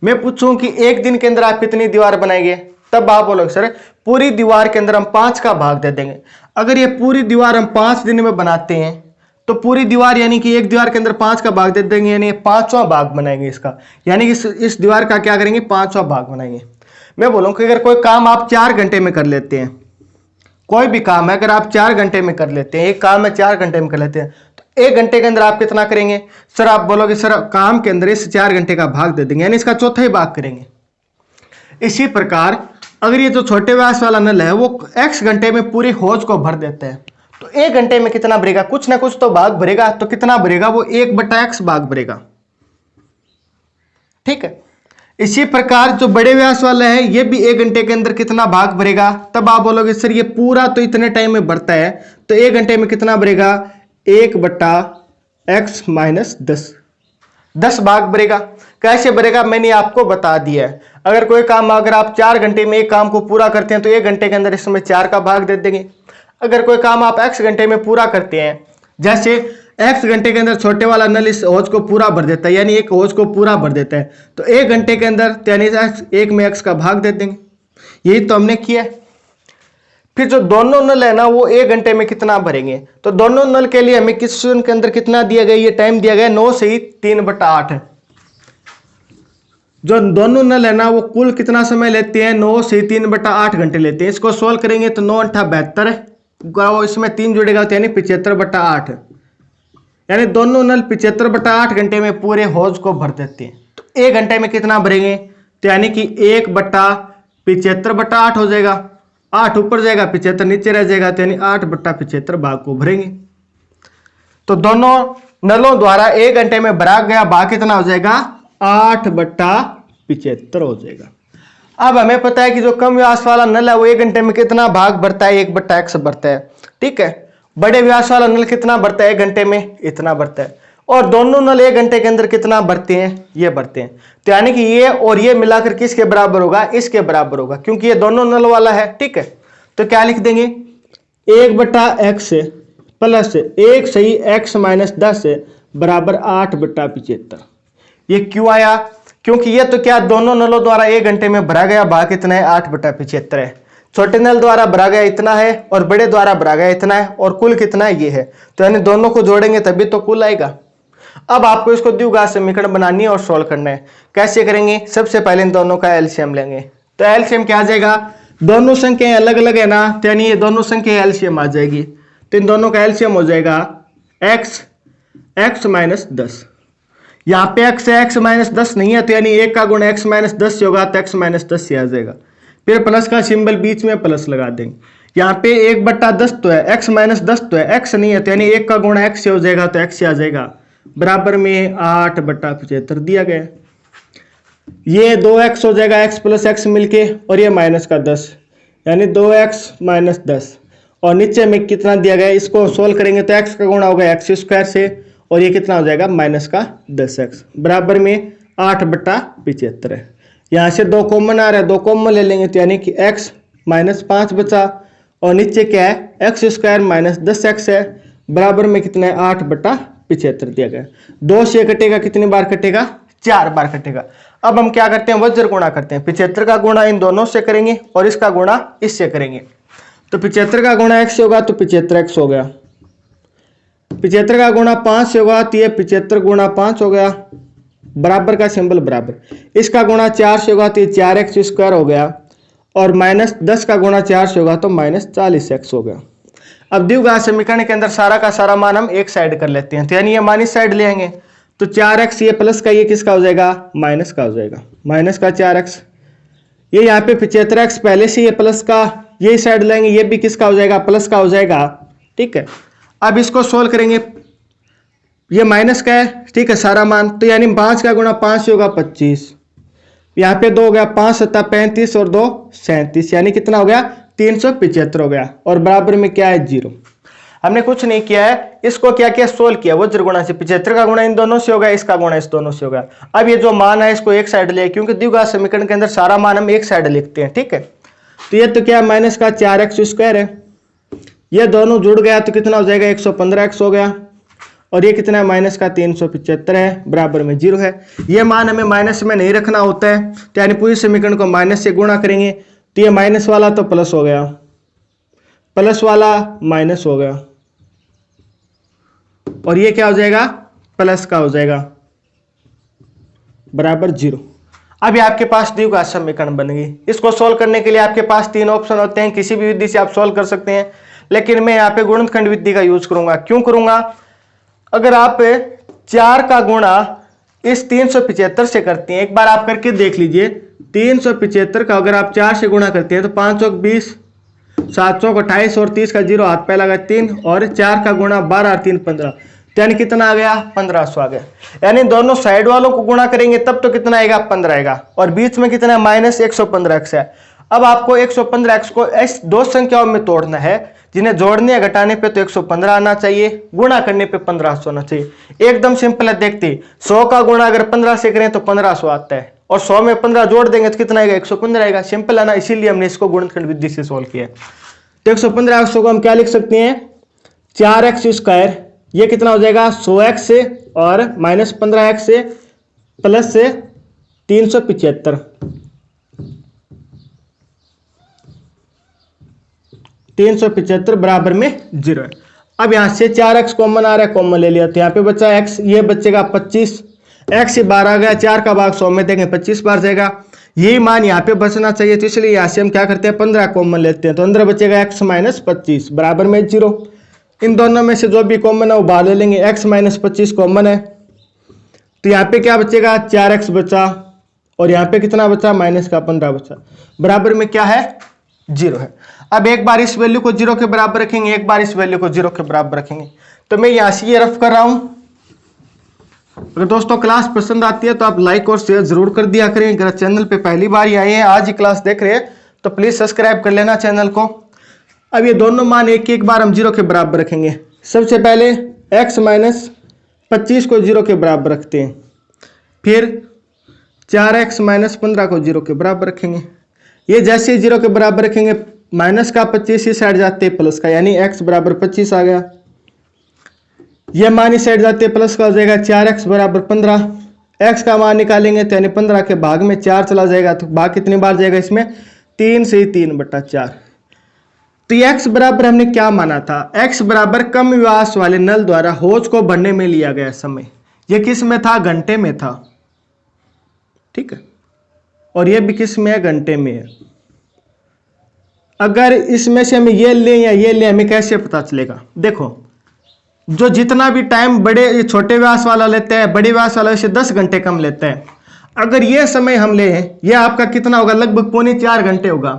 मैं पूछूं कि 1 दिन के अंदर आप कितनी दीवार बनाएंगे, तब आप बोलोगे सर पूरी दीवार के अंदर हम 5 का भाग दे देंगे। अगर ये पूरी दीवार हम 5 दिन में बनाते हैं तो पूरी दीवार यानी कि एक दीवार के अंदर 5 का भाग दे देंगे, यानी 5वां भाग बनाएंगे इसका, यानी कि इस दीवार का क्या करेंगे 5वां भाग बनाएंगे। मैं बोलूं कि अगर कोई काम आप 4 घंटे में कर लेते हैं, कोई भी काम है अगर आप 4 घंटे में कर लेते हैं, एक काम है 4 घंटे में कर लेते हैं, तो 1 घंटे के अंदर आप कितना करेंगे। सर आप बोलोगे सर काम के अंदर इस 4 घंटे का भाग दे देंगे, यानी इसका चौथा ही भाग करेंगे। इसी प्रकार अगर ये जो छोटे व्यास वाला नल है वो x घंटे में पूरी होज को भर देता है, तो 1 घंटे में कितना भरेगा, कुछ ना कुछ तो भाग भरेगा। तो कितना भरेगा, वो 1/x भाग भरेगा। ठीक है, इसी प्रकार जो बड़े व्यास वाला है ये भी 1 घंटे के अंदर कितना भाग भरेगा। तब आप बोलोगे सर ये पूरा तो इतने टाइम में भरता है, तो 1 घंटे में कितना भरेगा 1/x - 10, 10 भाग भरेगा। कैसे भरेगा मैंने आपको बता दिया है। अगर कोई काम अगर आप 4 घंटे में एक काम को पूरा करते हैं तो 1 घंटे के अंदर इसमें 4 का भाग दे देंगे। अगर कोई काम आप x घंटे में पूरा करते हैं, जैसे x घंटे के अंदर छोटे वाला नल इस होज को पूरा भर देता है, यानी एक होज को पूरा भर देता है, तो 1 घंटे के अंदर यानी 1 में x का भाग दे देंगे। यही तो हमने किया। फिर जो दोनों नल है ना वो 1 घंटे में कितना भरेंगे, तो दोनों नल के लिए हमें क्वेश्चन के अंदर कितना दिया गया, ये टाइम दिया गया 9 से 3/8 है। जो दोनों नल है ना वो कुल कितना समय लेते हैं, 9 से 3/8 घंटे लेते हैं। इसको सोल्व करेंगे तो 9 × 8 72 है, इसमें 3 जुड़ेगा तो यानी 75/8, यानी दोनों नल 75/8 घंटे में पूरे होज को भर देते हैं। तो 1 घंटे में कितना भरेंगे, तो यानी कि 1/75/8 हो जाएगा। 8 ऊपर जाएगा 75 नीचे रह जाएगा, तो यानी 8/75 भाग को भरेंगे। तो दोनों नलों द्वारा 1 घंटे में भरा गया भाग कितना हो जाएगा 8/75 हो जाएगा। अब हमें पता है कि जो कम व्यास वाला नल है वो 1 घंटे में कितना भाग भरता है, 1/x भरता है। ठीक है, बड़े व्यास वाला नल कितना भरता है 1 घंटे में, इतना भरता है। और दोनों नल 1 घंटे के अंदर कितना भरते हैं, ये भरते हैं। तो यानी कि ये और ये मिलाकर किसके बराबर होगा, इसके बराबर होगा, क्योंकि ये दोनों नल वाला है। ठीक है, तो क्या लिख देंगे 1/x प्लस 1 सही x - 10 बराबर 8/75। ये क्यों आया, क्योंकि ये तो क्या दोनों नलों द्वारा 1 घंटे में भरा गया भाग कितना है 8/75 है। छोटे नल द्वारा भरा गया इतना है और बड़े द्वारा भरा गया इतना है और कुल कितना है ये है। तो यानी दोनों को जोड़ेंगे तभी तो कुल आएगा। अब आपको इसको द्विघात समीकरण बनानी है और सोल्व करना है। कैसे करेंगे? सबसे पहले इन दोनों का एलसीएम लेंगे। तो एलसीएम क्या आ जाएगा? दोनों संख्याएं अलग अलग है ना, तो यानी ये दोनों संख्या एलसीएम आ जाएगी। तो इन दोनों का एलसीएम हो जाएगा x माइनस 10। यहाँ पे x है, x माइनस 10 नहीं है, तो यानी 1 का गुण x माइनस 10 से होगा तो x माइनस 10 से आ जाएगा। फिर प्लस का सिंबल बीच में प्लस लगा देंगे। यहाँ पे 1/10 तो है, x माइनस 10 तो है, x नहीं है, तो यानी 1 का गुण x से हो जाएगा तो x से आ जाएगा। बराबर में 8/75 दिया गया। ये 2x हो जाएगा, x प्लस x मिलके, और ये माइनस का 10 यानी 2x माइनस 10। और नीचे में कितना दिया गया, इसको सोल्व करेंगे तो x का गुणा होगा x स्क्वायर से, और ये कितना हो जाएगा माइनस का 10x बराबर में 8/75 है। यहाँ से 2 कॉमन आ रहा है, 2 कॉमन ले लेंगे तो यानी कि x माइनस 5 बचा, और नीचे क्या है x स्क्वायर माइनस 10x है बराबर में कितना है 8/75 दिया गया। 2 से कटेगा, कितनी बार कटेगा? 4 बार कटेगा। अब हम क्या करते हैं? वज्र गुणा करते हैं। 75 का गुणा इन दोनों से करेंगे और इसका गुणा इससे करेंगे। तो 75 का गुणा x से होगा तो 75x हो गया। 75 का गुणा 5 से होगा तो ये 75 गुणा 5 हो गया, बराबर का सिंबल बराबर। इसका गुणा 4 से होगा तो ये 4x स्क्वायर हो गया, और माइनस 10 का गुणा 4 से होगा तो माइनस 40x हो गया। अब द्विघात समीकरण के अंदर सारा का सारा मान हम एक साइड कर लेते हैं, तो यानी ये माइनस साइड ले आएंगे तो 4x ये प्लस का ये किसका हो जाएगा? माइनस का हो जाएगा, माइनस का 4x। ये यहाँ पे 75x पहले से ये प्लस का ये साइड लेंगे, ये भी किसका हो जाएगा? प्लस का हो जाएगा। ठीक है, अब इसको सोल्व करेंगे। ये माइनस का है, ठीक है, सारा मान, तो यानी 5 का गुणा 5 से होगा 25। यहाँ पे 2 हो गया, 5 सत्ता 35 और 2 37, यानी कितना हो गया? 375 हो गया, और बराबर में क्या है? 0। हमने कुछ नहीं किया है, इसको क्या किया? सोल्व किया वज्र गुणा से। 75 का गुणा इन दोनों से होगा, इसका गुणा इस दोनों से होगा। अब ये जो मान है इसको एक साइड ले, क्योंकि द्विघात समीकरण के अंदर सारा मान हम एक साइड लिखते हैं। ठीक है, तो ये तो क्या माइनस का 4x स्क्वायर है, ये दोनों जुड़ गया तो कितना हो जाएगा? 115x हो गया, और ये कितना है? माइनस का 375 है, बराबर में 0 है। ये मान हमें माइनस में नहीं रखना होता है, तो यानी पूरी समीकरण को माइनस से गुणा करेंगे तो ये माइनस वाला तो प्लस हो गया, प्लस वाला माइनस हो गया, और ये क्या हो जाएगा? प्लस का हो जाएगा, बराबर 0। अभी आपके पास द्विघात समीकरण बन गई। इसको सोल्व करने के लिए आपके पास 3 ऑप्शन होते हैं, किसी भी विधि से आप सोल्व कर सकते हैं, लेकिन मैं यहाँ पे गुणनखंड विधि का यूज करूंगा। क्यों करूंगा? अगर आप 4 का गुणा इस 375 से करते हैं, एक बार आप करके देख लीजिए, 375 का अगर आप 4 से गुणा करते हैं तो 5 चौक 20, 7 चौक 28 और 30 का 0 हाथ पे लगा 3, और 4 का गुणा 12 और 3 15, तो यानी कितना आ गया? 1500 आ गया। यानी दोनों साइड वालों को गुणा करेंगे तब तो कितना आएगा? 15 आएगा, और बीच में कितना है? माइनस 115x है। अब आपको 115x को इस दो संख्याओं में तोड़ना है, जिन्हें जोड़ने या घटाने पे तो 115 आना चाहिए, गुणा करने पे 1500 आना चाहिए। एकदम सिंपल है, देखते 100 का गुणा अगर 15 से करें तो 1500 आता है, और 100 में 15 जोड़ देंगे तो कितना आएगा? 115 आएगा। सिंपल है ना, इसीलिए हमने इसको गुणनखंड विधि से सोल्व किया। तो 115 को हम क्या लिख सकते हैं? 4x स्क्वायर, ये कितना हो जाएगा? 100x से और माइनस 15x से प्लस से 375, 375 बराबर में 0 है। अब यहां से 4x कॉमन आ रहा है, कॉमन ले लिया तो यहाँ पे बचा x, ये बचेगा 25, x से 12 आ गया, 4 का भाग 100 में देंगे 25 बार जाएगा, यही मान यहाँ पे बचना चाहिए, तो इसलिए यहाँ से हम क्या करते हैं? 15 कॉमन लेते हैं, तो अंदर बचेगा x माइनस 25 बराबर में 0। इन दोनों में से जो भी कॉमन है वो बाहर ले लेंगे, x माइनस 25 कॉमन है, तो यहाँ पे क्या बचेगा? 4x बचा, और यहाँ पे कितना बचा? माइनस का 15 बचा, बराबर में क्या है? 0 है। अब एक बार इस वैल्यू को 0 के बराबर रखेंगे, एक बार इस वैल्यू को 0 के बराबर रखेंगे। तो मैं यहाँ से ये रफ कर रहा हूं। अगर दोस्तों क्लास पसंद आती है तो आप लाइक और शेयर जरूर कर दिया करें। अगर चैनल पे पहली बार ही आए हैं, आज ही क्लास देख रहे हैं, तो प्लीज सब्सक्राइब कर लेना चैनल को। अब ये दोनों मान एक बार हम 0 के बराबर रखेंगे। सबसे पहले x माइनस 25 को 0 के बराबर रखते हैं, फिर 4x माइनस 15 को 0 के बराबर रखेंगे। ये जैसे ही 0 के बराबर रखेंगे, माइनस का 25 इस साइड जाते प्लस का, यानी x बराबर 25 आ गया। ये मान इस साइड जाते प्लस का हो जाएगा, 4x बराबर 15। x का मान निकालेंगे तो यानी 15 के भाग में 4 चला जाएगा, तो भाग कितनी बार जाएगा इसमें? 3 से 3/4, तो ये x बराबर हमने क्या माना था, x बराबर कम व्यास वाले नल द्वारा होज को भरने में लिया गया समय। ये किस में था, घंटे में था, ठीक है, और ये भी किस में है, घंटे में है। अगर इसमें से हमें ये ले या ये ले, हमें कैसे पता चलेगा, देखो जो जितना भी टाइम बड़े छोटे व्यास वाला लेते हैं, बड़े व्यास वाला से 10 घंटे कम लेते हैं। अगर ये समय हम ले, ये आपका कितना होगा, लगभग 3.25 घंटे होगा।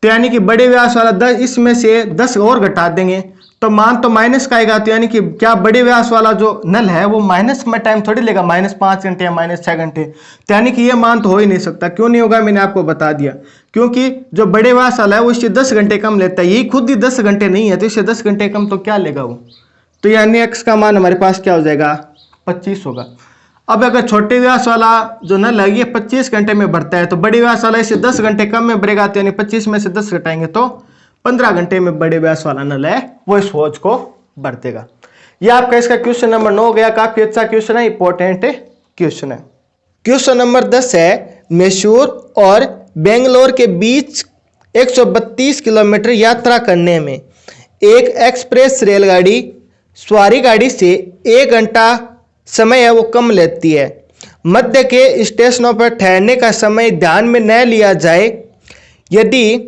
तो यानी कि बड़े व्यास वाला 10, इसमें से 10 और घटा देंगे तो मान तो माइनस का आएगा। तो यानी कि क्या बड़े व्यास वाला जो नल है वो माइनस में टाइम थोड़ी लेगा, -5 घंटे या -6 घंटे। तो यानी कि ये मान तो हो ही नहीं सकता। क्यों नहीं होगा, मैंने आपको बता दिया, क्योंकि जो बड़े व्यास वाला है वो इससे 10 घंटे कम लेता है, ये खुद ही 10 घंटे नहीं है, तो इससे 10 घंटे कम तो क्या लेगा वो। तो यानी x का मान हमारे पास क्या हो जाएगा, 25 होगा। अब अगर छोटे व्यास वाला जो नल है ये 25 घंटे में भरता है, तो बड़े व्यास वाला इसे 10 घंटे कम में भरेगा, तो यानी 25 में से 10 घटाएंगे तो 15 घंटे में बड़े व्यास वाला नल है वो इस होज को भर देगा। ये आपका इसका क्वेश्चन नंबर 9 हो गया। काफी अच्छा क्वेश्चन है, इंपॉर्टेंट क्वेश्चन है। क्वेश्चन नंबर 10 है, मैसूर और बेंगलोर के बीच 132 किलोमीटर यात्रा करने में एक एक्सप्रेस रेलगाड़ी सवारी गाड़ी से 1 घंटा समय है वो कम लेती है। मध्य के स्टेशनों पर ठहरने का समय ध्यान में न लिया जाए। यदि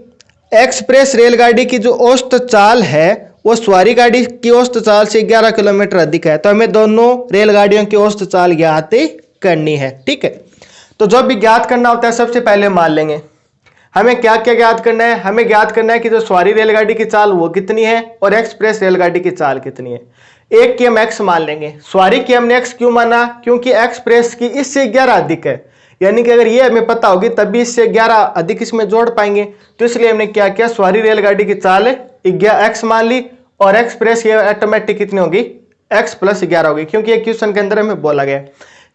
एक्सप्रेस रेलगाड़ी की जो औसत चाल है वो सवारी गाड़ी की औसत चाल से 11 किलोमीटर अधिक है, तो हमें दोनों रेलगाड़ियों की औसत चाल ज्ञात करनी है, ठीक है। तो जो भी ज्ञात करना होता है सबसे पहले मान लेंगे। हमें क्या क्या ज्ञात करना है, हमें ज्ञात करना है कि जो सवारी रेलगाड़ी की चाल वो कितनी है और एक्सप्रेस रेलगाड़ी की चाल कितनी है। एक की हम x मान लेंगे, सवारी की हमने x क्यों माना, क्योंकि एक्सप्रेस की इससे 11 अधिक है, यानी कि अगर ये हमें पता होगी तभी इससे 11 अधिक इसमें जोड़ पाएंगे। तो इसलिए हमने क्या किया, सवारी रेलगाड़ी की चाल x मान ली और एक्सप्रेस ये ऑटोमेटिक कितनी होगी, x + 11 होगी, क्योंकि एक क्वेश्चन के अंदर हमें बोला गया।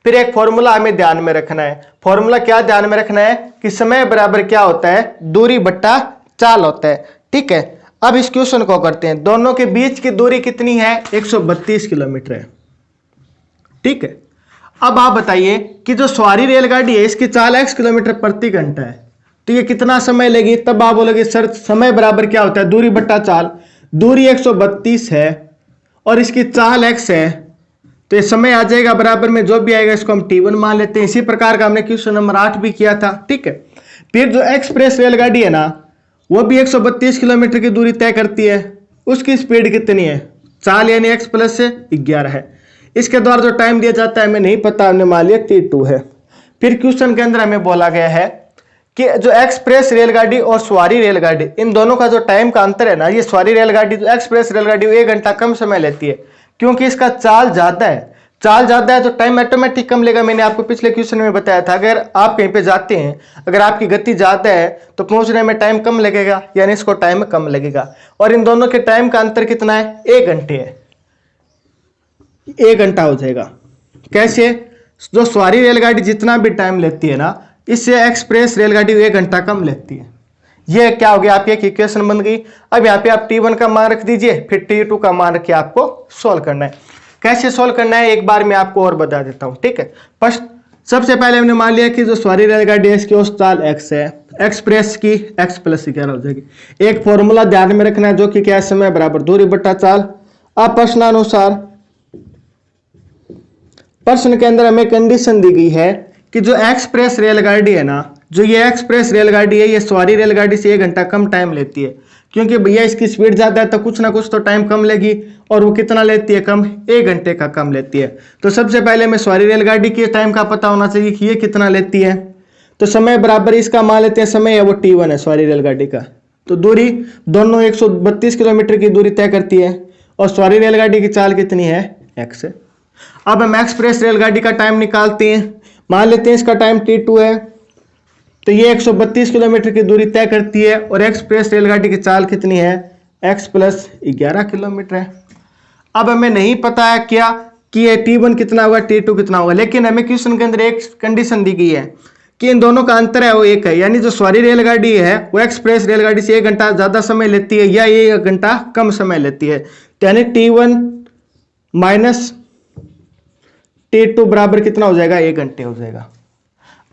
फिर एक फॉर्मूला हमें ध्यान में रखना है। फॉर्मूला क्या ध्यान में रखना है कि समय बराबर क्या होता है, दूरी बट्टा चाल होता है, ठीक है। अब इस क्वेश्चन को करते हैं। दोनों के बीच की दूरी कितनी है, 132 किलोमीटर है, ठीक है। अब आप बताइए कि जो सवारी रेलगाड़ी है इसकी चाल x किलोमीटर प्रति घंटा है, तो ये कितना समय लेगी। तब आप बोलोगे सर समय बराबर क्या होता है, दूरी बट्टा चाल। दूरी 132 है और इसकी चाल x है, तो ये समय आ जाएगा बराबर में जो भी आएगा इसको हम t1 मान लेते हैं। इसी प्रकार का हमने क्वेश्चन नंबर 8 भी किया था, ठीक है। फिर जो एक्सप्रेस रेलगाड़ी है ना वो भी 132 किलोमीटर की दूरी तय करती है। उसकी स्पीड कितनी है, चाल यानी x + 11 है। इसके द्वारा जो टाइम दिया जाता है हमें नहीं पता, हमने मान लिया t2 है। फिर क्वेश्चन के अंदर हमें बोला गया है कि जो एक्सप्रेस रेलगाड़ी और सवारी रेलगाड़ी इन दोनों का जो टाइम का अंतर है ना, ये सवारी रेलगाड़ी जो एक्सप्रेस रेलगाड़ी 1 घंटा कम समय लेती है, क्योंकि इसका चाल ज्यादा है। चाल ज्यादा है तो टाइम ऑटोमेटिक कम लेगा। मैंने आपको पिछले क्वेश्चन में बताया था, अगर आप कहीं पे जाते हैं, अगर आपकी गति ज्यादा है तो पहुंचने में टाइम कम लगेगा, यानी इसको टाइम कम लगेगा। और इन दोनों के टाइम का अंतर कितना है, 1 घंटे है, 1 घंटा हो जाएगा। कैसे, जो सवारी रेलगाड़ी जितना भी टाइम लेती है ना, इससे एक्सप्रेस रेलगाड़ी 1 घंटा कम लेती है। ये क्या हो गया, आपकी एक इक्वेशन बन गई। अब यहाँ पे आप t1 का मान रख दीजिए, फिर t2 का मान रख के आपको सोल्व करना है। कैसे सोल्व करना है एक बार मैं आपको और बता देता हूं, ठीक है। फर्स्ट सबसे पहले हमने मान लिया कि जो सवारी रेलगाड़ी है इसकी औसत चाल x है, एक्सप्रेस की x + 11 हो जाएगी। एक फॉर्मूला ध्यान में रखना है जो कि क्या है, समय बराबर दूरी बट्टा चाल। अब प्रश्नानुसार प्रश्न के अंदर हमें कंडीशन दी गई है कि जो एक्सप्रेस रेलगाड़ी है ना, जो ये एक्सप्रेस रेलगाड़ी है ये सवारी रेलगाड़ी से 1 घंटा कम टाइम लेती है, क्योंकि भैया इसकी स्पीड ज्यादा है तो कुछ ना कुछ तो टाइम कम लेगी। और वो कितना लेती है, कम, 1 घंटे का कम लेती है। तो सबसे पहले हमें सवारी रेलगाड़ी के टाइम का पता होना चाहिए कि ये कितना लेती है। तो समय बराबर इसका मान लेते हैं, समय है वो t1 है सवारी रेलगाड़ी का। तो दूरी दोनों 132 किलोमीटर की दूरी तय करती है और सवारी रेलगाड़ी की चाल कितनी है, x है। अब हम एक्सप्रेस रेलगाड़ी का टाइम निकालते हैं। मान लेते हैं इसका टाइम t2 है, तो ये 132 किलोमीटर की दूरी तय करती है और एक्सप्रेस रेलगाड़ी की चाल कितनी है, x + 11 किलोमीटर है। अब हमें नहीं पता है क्या कि ये t1 कितना होगा, t2 कितना होगा, लेकिन हमें क्वेश्चन के अंदर एक कंडीशन दी गई है कि इन दोनों का अंतर है वो 1 है, यानी जो सवारी रेलगाड़ी है वो एक्सप्रेस रेलगाड़ी से 1 घंटा ज्यादा समय लेती है या 1 घंटा कम समय लेती है। यानी t1 - t2 बराबर कितना हो जाएगा, 1 घंटे हो जाएगा।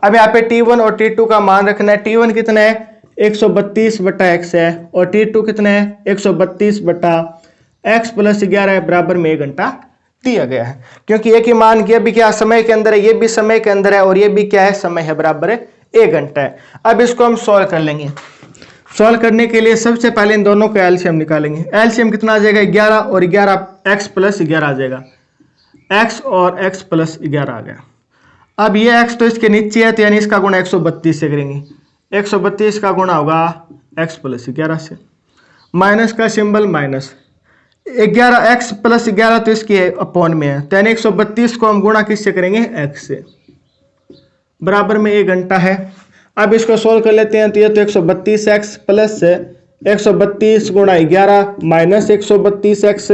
अब यहाँ पे t1 और t2 का मान रखना है। t1 कितना है, 132 बटा एक्स है और T2 कितना है 132 बटा एक्स प्लस 11 बराबर में 1 घंटा दिया गया है। क्योंकि एक ही मान ये भी क्या समय के अंदर है, ये भी समय के अंदर है और ये भी क्या है समय है, बराबर है 1 घंटा है। अब इसको हम सॉल्व कर लेंगे। सॉल्व करने के लिए सबसे पहले इन दोनों का एलसीएम निकालेंगे। एलसीएम कितना आ जाएगा 11 और 11 एक्स प्लस 11 आ जाएगा, एक्स और एक्स प्लस 11 आ गया। अब ये एक्स तो इसके नीचे है तो यानी इसका गुणा 132 से करेंगे, 132 का गुणा होगा एक्स प्लस 11 से, माइनस का सिंबल माइनस 11 एक्स प्लस 11 तो इसकी अपॉन में है तो यानी 132 को हम गुणा किससे करेंगे एक्स से, बराबर में 1 घंटा है। अब इसको सोल्व कर लेते हैं तो ये तो 132 एक्स प्लस 132 गुणा 11 माइनस 132 एक्स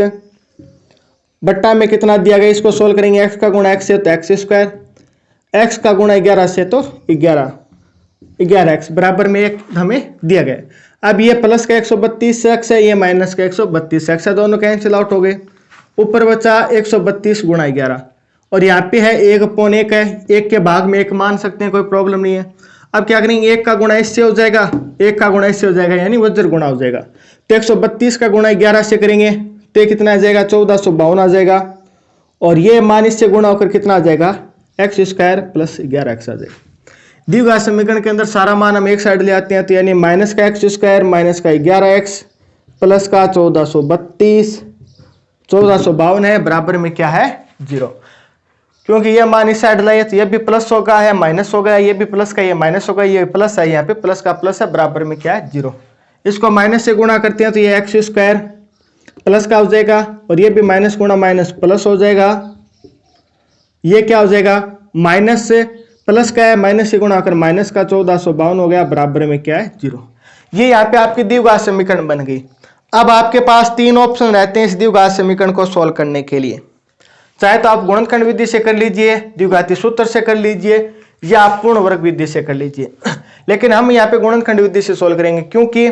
बट्टा में कितना दिया गया, इसको सोल्व करेंगे एक्स का गुणा एक्स से तो एक्स स्क्वायर, एक्स का गुणा 11 से तो 11 एक्स बराबर में 1 हमें दिया गया। अब ये प्लस का 132 एक्स है, ये माइनस का 132 एक्स है, दोनों कैंसिल आउट हो गए। ऊपर बचा 132 गुणा 11 और यहाँ पे है 1/1 है, 1 के भाग में 1 मान सकते हैं, कोई प्रॉब्लम नहीं है। अब क्या करेंगे 1 का गुणा इससे हो जाएगा, 1 का गुणा इससे हो जाएगा यानी वज्र गुणा हो जाएगा। तो 132 का गुणा 11 से करेंगे तो कितना आ जाएगा 1452 आ जाएगा और ये मान इससे गुणा होकर कितना आ जाएगा एक्स स्क्वायर प्लस 11 एक्स आ जाएगा। दिए गए समीकरण के अंदर सारा मान हम एक साइड ले आते हैं तो यानी माइनस का एक्स स्क्वायर माइनस का 11 एक्स प्लस का 1452 है बराबर में क्या है 0। क्योंकि ये मान इस साइड लाए तो ये भी प्लस होगा है माइनस होगा, ये भी प्लस का ये माइनस होगा, ये प्लस है यहाँ पे प्लस का प्लस है बराबर में क्या है 0। इसको माइनस से गुणा करते हैं तो ये एक्स स्क्वायर प्लस का हो जाएगा और ये भी माइनस गुणा माइनस प्लस हो जाएगा, ये क्या हो जाएगा माइनस से प्लस का है माइनस से गुणा कर माइनस का 1452 हो गया बराबर में क्या है 0। ये यहाँ पे आपकी द्विघात समीकरण बन गई। अब आपके पास 3 ऑप्शन रहते हैं इस द्विघात समीकरण को सॉल्व करने के लिए। चाहे तो आप गुणनखंड विधि से कर लीजिए, द्विघाती सूत्र से कर लीजिए या आप पूर्ण वर्ग विधि से कर लीजिए, लेकिन हम यहाँ पे गुणनखंड विधि से सॉल्व करेंगे। क्योंकि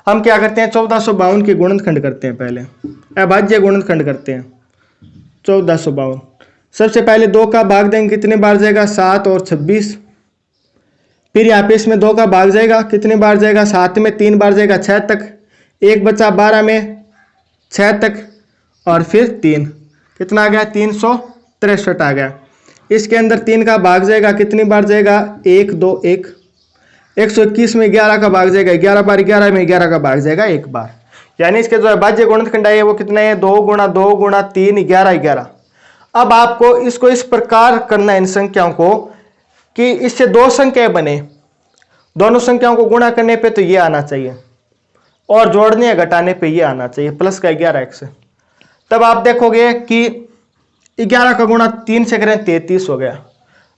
हम क्या करते हैं 1452 के गुणनखंड करते हैं, पहले अभाज्य गुणनखंड करते हैं 1452। सबसे पहले 2 का भाग देंगे कितने बार जाएगा 7 और 26, फिर यहाँ पे इसमें 2 का भाग जाएगा कितने बार जाएगा 7 में 3 बार जाएगा 6 तक, 1 बचा 12 में 6 तक और फिर 3 कितना आ गया 363 आ गया। इसके अंदर 3 का भाग जाएगा कितनी बार जाएगा 1 2 1, 121 में 11 का भाग जाएगा 11 बार, 11 में 11 का भाग जाएगा 1 बार, यानी इसके जो अभाज्य गुणनखंड है वो कितना है 2 गुणा 2 गुणा 3 11। अब आपको इसको इस प्रकार करना है इन संख्याओं को कि इससे 2 संख्याएं बने, दोनों संख्याओं को गुणा करने पे तो ये आना चाहिए और जोड़ने या घटाने पे ये आना चाहिए प्लस का 11x। तब आप देखोगे कि 11 का गुणा 3 से करें 33 हो गया,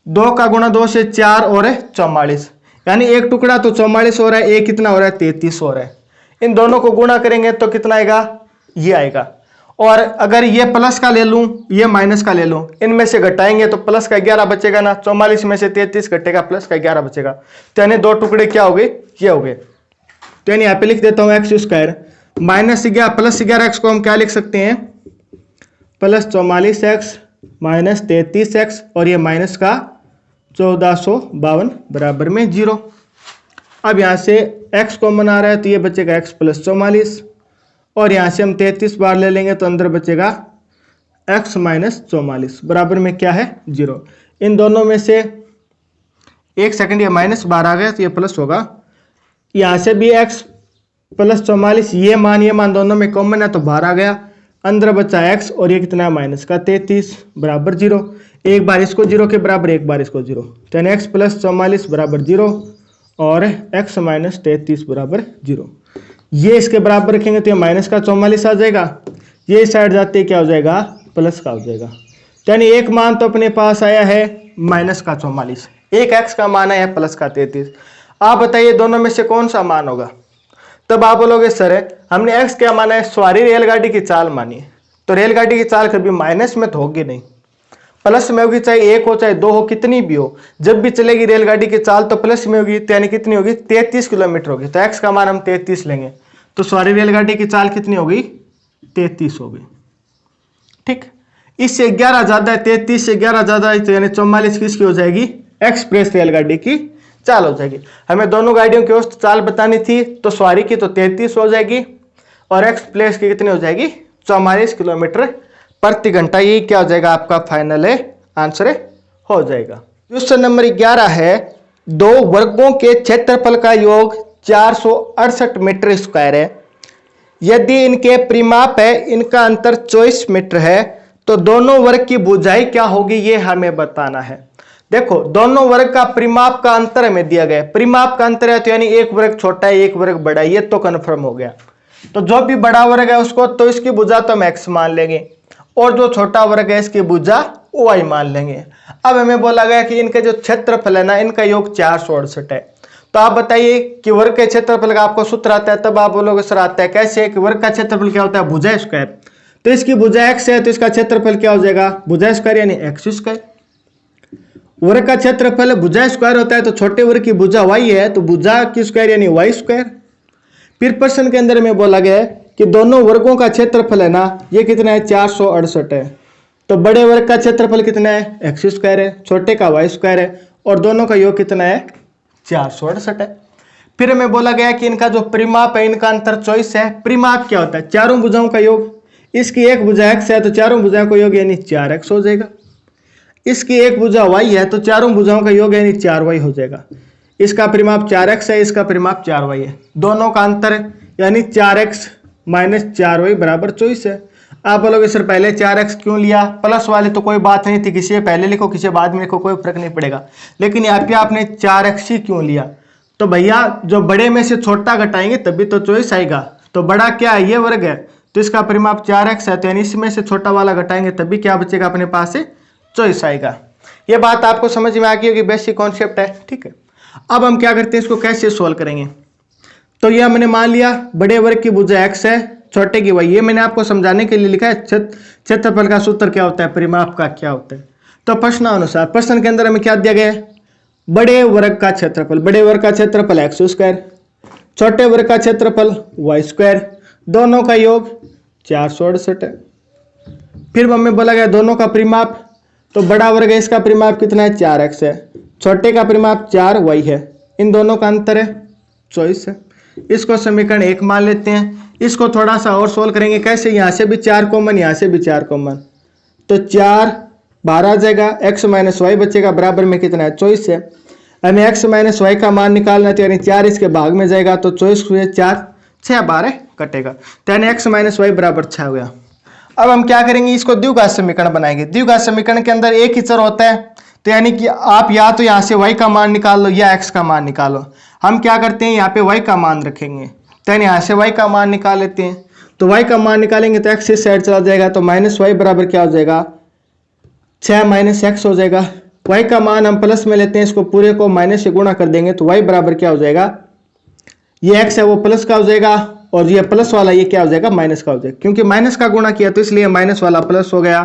2 का गुणा 2 से 4 और 44, यानी एक टुकड़ा तो 44 हो रहा है, एक कितना हो रहा है 33 हो रहा है। इन दोनों को गुणा करेंगे तो कितना आएगा ये आएगा, और अगर ये प्लस का ले लूं ये माइनस का ले लूं, इनमें से घटाएंगे तो प्लस का 11 बचेगा ना, 44 में से 33 घटेगा प्लस का 11 बचेगा, तो यानी 2 टुकड़े क्या हो गए ये हो गए। तो यानी यहाँ पे लिख देता हूं x square minus 11 plus 11x को हम क्या लिख सकते हैं प्लस 44x माइनस 33x और ये माइनस का 1452 बराबर में 0। अब यहाँ से x कॉमन आ रहा है तो ये बचेगा x प्लस 44 और यहाँ से हम 33 बार ले लेंगे तो अंदर बचेगा x माइनस 44 बराबर में क्या है 0। इन दोनों में से 1 सेकंड ये माइनस बार आ गया तो ये प्लस होगा, यहाँ से भी x प्लस 44 ये मान दोनों में कॉमन है तो बाहर आ गया, अंदर बचा x और ये कितना माइनस का 33 बराबर 0। एक बार इसको 0 के बराबर एक बार इसको 0, तो यानी x प्लस 44 बराबर 0 और x माइनस 33 बराबर 0। ये इसके बराबर रखेंगे तो ये माइनस का 44 आ जाएगा, ये साइड जाते क्या हो जाएगा प्लस का हो जाएगा। तो यानी एक मान तो अपने पास आया है माइनस का 44, एक x का मान आया है प्लस का 33। आप बताइए दोनों में से कौन सा मान होगा। तब आप बोलोगे सर हमने x क्या माना है, सवारी रेलगाड़ी की चाल मानी है, तो रेलगाड़ी की चाल कभी माइनस में तो होगी नहीं, प्लस में होगी, चाहे 1 हो चाहे 2 हो कितनी भी हो, जब भी चलेगी रेलगाड़ी की चाल तो प्लस में होगी, तो यानी कितनी होगी 33 किलोमीटर होगी, तो x का मान हम 33 लेंगे तो सवारी रेलगाड़ी की चाल कितनी होगी 33 होगी। ठीक, इससे 11 ज्यादा है, 33 से 11 ज्यादा है तो यानी 44 किसकी हो जाएगी एक्सप्रेस रेलगाड़ी की चाल हो जाएगी। हमें दोनों गाड़ियों की औसत चाल बतानी थी, तो सवारी की तो 33 हो जाएगी और एक्सप्रेस की कितनी हो जाएगी 44 किलोमीटर प्रति घंटा। ये क्या हो जाएगा आपका फाइनल आंसर हो जाएगा। क्वेश्चन नंबर 11 है, दो वर्गों के क्षेत्रफल का योग 468 मीटर स्क्वायर है। यदि इनके परिमाप है, इनका अंतर 24 मीटर है, तो दोनों वर्ग की भुजाई क्या होगी ये हमें बताना है। देखो दोनों वर्ग का परिमाप का अंतर हमें दिया गया, परिमाप का अंतर है तो यानी एक वर्ग छोटा है एक वर्ग बड़ा है, ये तो कन्फर्म हो गया। तो जो भी बड़ा वर्ग है उसको तो इसकी भुजा तो हम x मान लेंगे और जो छोटा वर्ग है इसकी भुजा y मान लेंगे। अब हमें बोला गया कि इनके जो क्षेत्रफल है ना, इनका योग 468 है। तो आप बताइए कि वर्ग के क्षेत्रफल का आपको सूत्र आता है, तब आप बोलोगे सर आता है कैसे, कि वर्ग का क्षेत्रफल क्या होता है भुजा स्क्वायर। तो इसकी भुजा x है तो इसका क्षेत्रफल क्या हो जाएगा भुजा स्क्वायर यानी एक्स स्क्वायर। वर्ग का क्षेत्रफल भुजा स्क्वायर होता है तो छोटे वर्ग की भुजा y है तो भुजा की स्क्वायर यानी y स्क्वायर। फिर प्रश्न के अंदर में बोला गया है कि दोनों वर्गों का क्षेत्रफल है ना, ये कितना है 468 है। तो बड़े वर्ग का क्षेत्रफल कितना है एक्स स्क्वायर है, छोटे का वाई स्क्वायर है और दोनों का योग कितना है 468 है। फिर हमें बोला गया कि इनका जो परिमाप है इनका अंतर 24 है। परिमाप क्या होता है चारों भुजाओं का योग, इसकी एक भुजा x है तो चारों भुजाओं का योग यानी 4x हो जाएगा। इसकी एक भुजा y है तो चारों भुजाओं का योग यानी 4y हो जाएगा। इसका परिमाप 4x है, इसका परिमाप 4y है, दोनों का अंतर यानी 4x माइनस 4y बराबर 24 है। आप बोलोगे सर पहले 4x क्यों लिया, प्लस वाले तो कोई बात नहीं थी, किसी पहले लिखो किसी बाद में लिखो कोई फर्क नहीं पड़ेगा, लेकिन यहाँ पे आपने 4x ही क्यों लिया। तो भैया जो बड़े में से छोटा घटाएंगे तभी तो 24 आएगा। तो बड़ा क्या है ये वर्ग है तो इसका परिमाप 4x है, तो यानी इसमें से छोटा वाला घटाएंगे तभी क्या बचेगा अपने पास 24 आएगा। ये बात आपको समझ में आ गई होगी, बेसिक कॉन्सेप्ट है, ठीक है। अब हम क्या करते हैं इसको कैसे सोल्व करेंगे। तो ये हमने मान लिया बड़े वर्ग की भुजा x है छोटे की y, ये मैंने आपको समझाने के लिए लिखा है। क्षेत्रफल का सूत्र क्या होता है परिमाप का क्या होता है। तो प्रश्नानुसार प्रश्न के अंदर हमें क्या दिया गया है बड़े वर्ग का क्षेत्रफल, बड़े वर्ग का क्षेत्रफल एक्स स्क्वायर, छोटे वर्ग का क्षेत्रफल वाई स्क्वायर, दोनों का योग 468 है। फिर हमें बोला गया दोनों का परिमाप, तो बड़ा वर्ग है इसका परिमाप कितना है 4x है, छोटे का परिमाप 4y है, इन दोनों का अंतर है 24 है। इसको समीकरण 1 मान लेते हैं। इसको थोड़ा सा और सोल्व करेंगे कैसे, यहाँ से भी 4 कॉमन यहाँ से भी 4 कॉमन, तो 4 बाहर आ जाएगा, x माइनस वाई बचेगा बराबर में कितना है 24 है। हमें x माइनस वाई का मान निकालना है, यानी 4 इसके भाग में जाएगा तो 24 हुए 4, 6 12 कटेगा, तो यानी x माइनस वाई बराबर 6 हो गया। अब हम क्या करेंगे इसको द्विघात समीकरण बनाएंगे। द्विघात समीकरण के अंदर एक ही चर होता है, तो यानी कि आप या तो यहाँ से y का मान निकाल लो या x का मान निकालो। हम क्या करते हैं यहाँ पे y का मान रखेंगे, तो यानी यहाँ से y का मान निकाल लेते हैं। तो y का मान निकालेंगे तो x इस साइड चला जाएगा, तो माइनस वाई बराबर क्या हो जाएगा 6 माइनस एक्स हो जाएगा। y का मान हम प्लस में लेते हैं, इसको पूरे को माइनस से गुणा कर देंगे तो y बराबर क्या हो जाएगा, ये x है वो प्लस का हो जाएगा और ये प्लस वाला ये क्या हो जाएगा माइनस का हो जाएगा, क्योंकि माइनस का गुणा किया तो इसलिए माइनस वाला प्लस हो गया,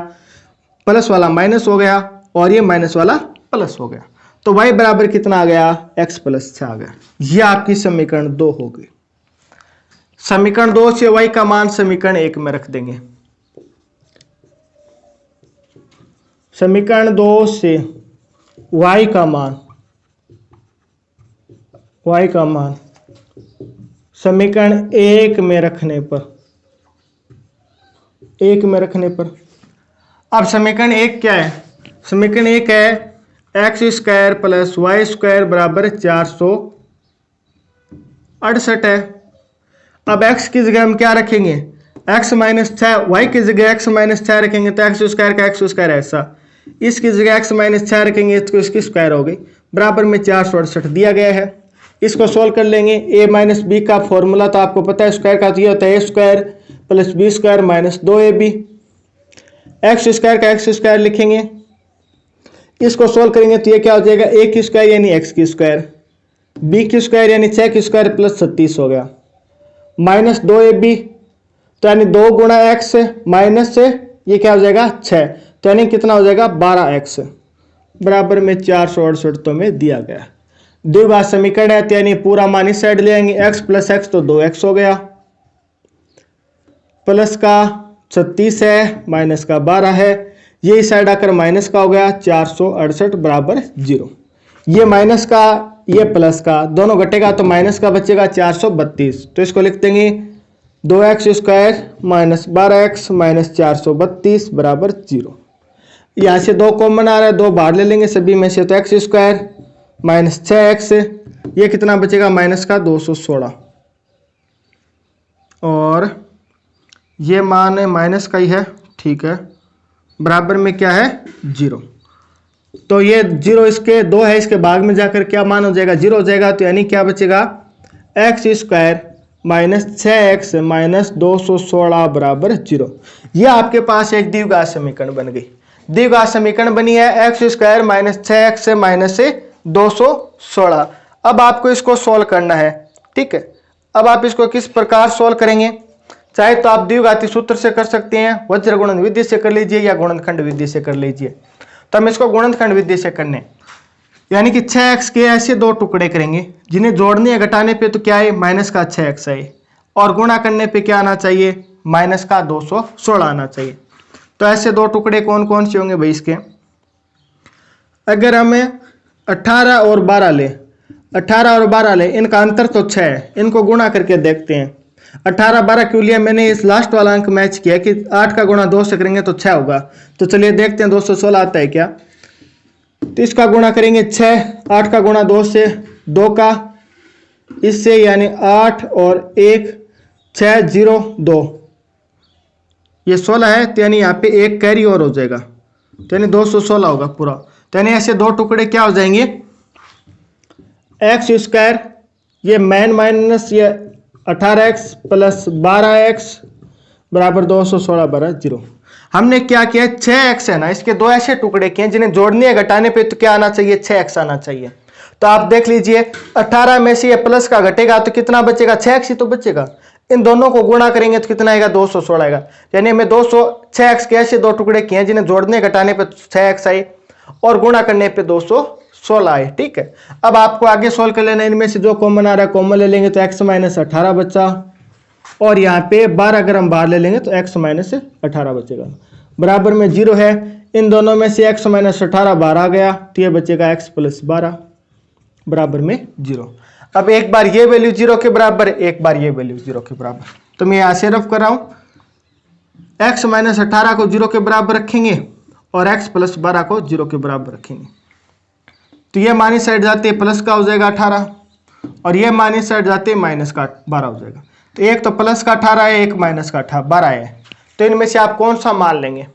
प्लस वाला माइनस हो गया और ये माइनस वाला प्लस हो गया। तो y बराबर कितना आ गया x प्लस 6 आ गया। ये आपकी समीकरण 2 हो गई। समीकरण 2 से y का मान समीकरण 1 में रख देंगे। समीकरण 2 से y का मान समीकरण 1 में रखने पर अब समीकरण 1 क्या है, समीकरण 1 है X square plus Y square बराबर 468 है। अब x की जगह हम क्या रखेंगे x माइनस 6, वाई की जगह x माइनस 6 रखेंगे तो एक्स स्क्वायर का एक्स स्क्वायर ऐसा, इसकी जगह x माइनस 6 रखेंगे तो इसकी स्क्वायर हो गई, बराबर में 468 दिया गया है। इसको सोल्व कर लेंगे। a माइनस बी का फॉर्मूला तो आपको पता है, स्क्वायर का ये होता है a square plus B square minus 2ab। X square का एक्स स्क्वायर लिखेंगे, इसको सोल्व करेंगे तो ये क्या हो जाएगा a की स्क्वायर यानी x की स्क्वायर, b की स्क्वायर यानी 6 की स्क्वायर प्लस 36 हो गया, माइनस 2ab तो यानी 2 गुणा x माइनस से ये क्या हो जाएगा 6, तो यानी कितना हो जाएगा 12x बराबर में 468 तो में दिया गया। द्विघात समीकरण है तो यानी पूरा मान इस साइड ले आएंगे, x प्लस x तो 2x हो गया, प्लस का 36 है माइनस का 12 है, ये इस साइड आकर माइनस का हो गया 468 बराबर 0। ये माइनस का ये प्लस का, दोनों घटेगा तो माइनस का बचेगा 432। तो इसको लिख देंगे 2x² माइनस 12x माइनस 432 बराबर 0। यहाँ से 2 कॉमन आ रहा है, 2 बाहर ले लेंगे सभी में से, तो x² माइनस 6x, ये कितना बचेगा माइनस का 216, और ये मान माइनस का ही है, ठीक है, बराबर में क्या है 0। तो ये 0 इसके 2 है, इसके भाग में जाकर क्या मान हो जाएगा 0 हो जाएगा। तो यानी क्या बचेगा x² माइनस 6x माइनस 216 बराबर 0। यह आपके पास एक द्विघात समीकरण बन गई। द्विघात समीकरण बनी है x² माइनस 6x माइनस 216। अब आपको इसको सोल्व करना है, ठीक है। अब आप इसको किस प्रकार सोल्व करेंगे, चाहे तो आप द्विघाती सूत्र से कर सकते हैं, वज्र गुणन विधि से कर लीजिए, या गुणनखंड विधि से कर लीजिए। तो हम इसको गुणनखंड विधि से करने, यानी कि 6x के ऐसे 2 टुकड़े करेंगे जिन्हें जोड़ने या घटाने पे तो क्या है माइनस का 6x है, और गुणा करने पे क्या आना चाहिए माइनस का 216 आना चाहिए। तो ऐसे 2 टुकड़े कौन कौन से होंगे भाई इसके, अगर हमें 18 और 12 ले, 18 और 12 ले, इनका अंतर तो 6 है, इनको गुणा करके देखते हैं। 18 12 क्यों लिया मैंने, इस लास्ट वाला अंक मैच किया कि 8 का गुणा 2 से करेंगे तो 6 होगा। तो चलिए देखते हैं 216 आता है क्या। तो इसका गुणा करेंगे 6, 8 का गुणा 2 से, 2 का इससे, यानी 8 और 1 6 0 2, ये 16 है, तो यानी यहाँ पे 1 कैरी और हो जाएगा, तो यानी 216 होगा पूरा। तो यानी ऐसे 2 टुकड़े क्या हो जाएंगे x², ये मैन माइनस ये 18x प्लस 12x बराबर 216 बराबर 0। हमने क्या किया 6x है ना, इसके 2 ऐसे टुकड़े किए जिन्हें जोड़ने या घटाने पे तो क्या आना चाहिए 6x आना चाहिए। तो आप देख लीजिए 18 में से ये प्लस का घटेगा तो कितना बचेगा 6x ही तो बचेगा। इन दोनों को गुणा करेंगे तो कितना आएगा 216 आएगा। यानी हमें 6x के ऐसे 2 टुकड़े किए जिन्हें जोड़ने घटाने पे 6x आए और गुणा करने पे 216 आए, ठीक है। अब आपको आगे सोल्व कर लेना, इनमें से जो कॉमन आ रहा है कॉमन ले लेंगे तो x माइनस 18 बचा, और यहाँ पे 12 अगर हम बाहर ले लेंगे तो x माइनस 18 बचेगा, बराबर में 0 है। इन दोनों में से x माइनस 18 बाहर आ गया तो ये बचेगा x प्लस 12 बराबर में 0। अब एक बार ये वैल्यू 0 के बराबर, एक बार ये वैल्यू 0 के बराबर, तो मैं यहाँ से रफ कर रहा हूँ। x माइनस 18 को 0 के बराबर रखेंगे और x प्लस 12 को 0 के बराबर रखेंगे, तो ये मान इस साइड जाते प्लस का हो जाएगा 18, और ये मान इस साइड जाते माइनस का 12 हो जाएगा। तो एक तो प्लस का 18 है, एक माइनस का 12 है, तो इनमें से आप कौन सा मान लेंगे।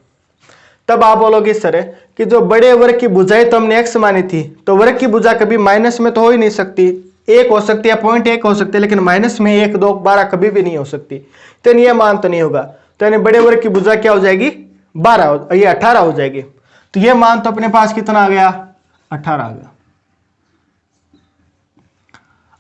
तब आप बोलोगे सर कि जो बड़े वर्ग की भुजाएं तो हमने x मानी थी, तो वर्ग की भुजा कभी माइनस में तो हो ही नहीं सकती, 1 हो सकती है, 0.1 हो सकती है, लेकिन माइनस में 1 2 12 कभी भी नहीं हो सकती, तो ये मान तो नहीं होगा। तो यानी बड़े वर्ग की भुजा क्या हो जाएगी 12, ये 18 हो जाएगी। तो ये मान तो अपने पास कितना आ गया 18 आ गया।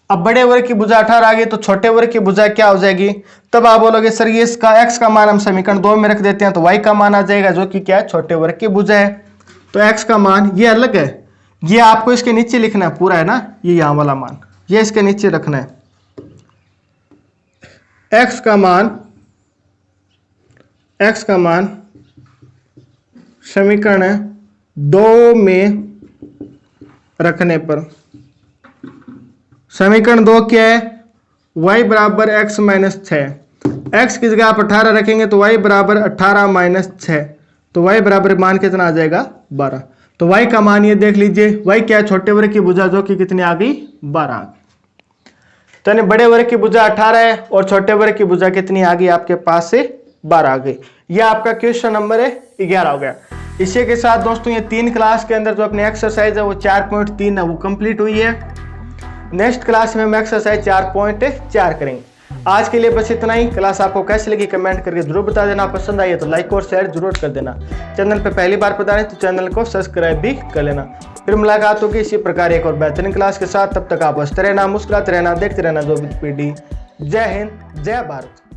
अब बड़े वर्ग की भुजा 18 आ गई तो छोटे वर्ग की भुजा क्या हो जाएगी। तब आप बोलोगे सर ये इसका x का मान हम समीकरण 2 में रख देते हैं तो y का मान आ जाएगा, जो कि क्या है छोटे वर्ग की भुजा है। तो x का मान ये अलग है, ये आपको इसके नीचे लिखना है पूरा, है ना, ये यहाँ वाला मान ये इसके नीचे रखना है। x का मान समीकरण 2 में रखने पर, समीकरण 2 क्या है y बराबर x माइनस 6, x की जगह आप 18 रखेंगे तो y बराबर 18 माइनस 6, तो y बराबर मान कितना आ जाएगा 12। तो y का मान ये देख लीजिए, y क्या है छोटे वर्ग की भुजा, जो कि कितनी आ गई 12 आ गई। तो यानी बड़े वर्ग की भुजा 18 है और छोटे वर्ग की भुजा कितनी आ गई आपके पास से 12 आ गई। यह आपका क्वेश्चन नंबर 11 हो गया। इसी के साथ दोस्तों ये 3 क्लास के अंदर जो अपनी एक्सरसाइज है वो 4.3 है वो कंप्लीट हुई है। नेक्स्ट क्लास में हम एक्सरसाइज 4.4 करेंगे। आज के लिए बस इतना ही। क्लास आपको कैसी लगी कमेंट करके जरूर बता देना, पसंद आई है तो लाइक और शेयर जरूर कर देना। चैनल पे पहली बार पधारे तो चैनल को सब्सक्राइब भी कर लेना। फिर मुलाकात होगी इसी प्रकार एक और बेहतरीन क्लास के साथ। तब तक आप हंसते रहना, मुस्कुराते रहना, देखते रहना जोबित पीडी। जय हिंद, जय भारत।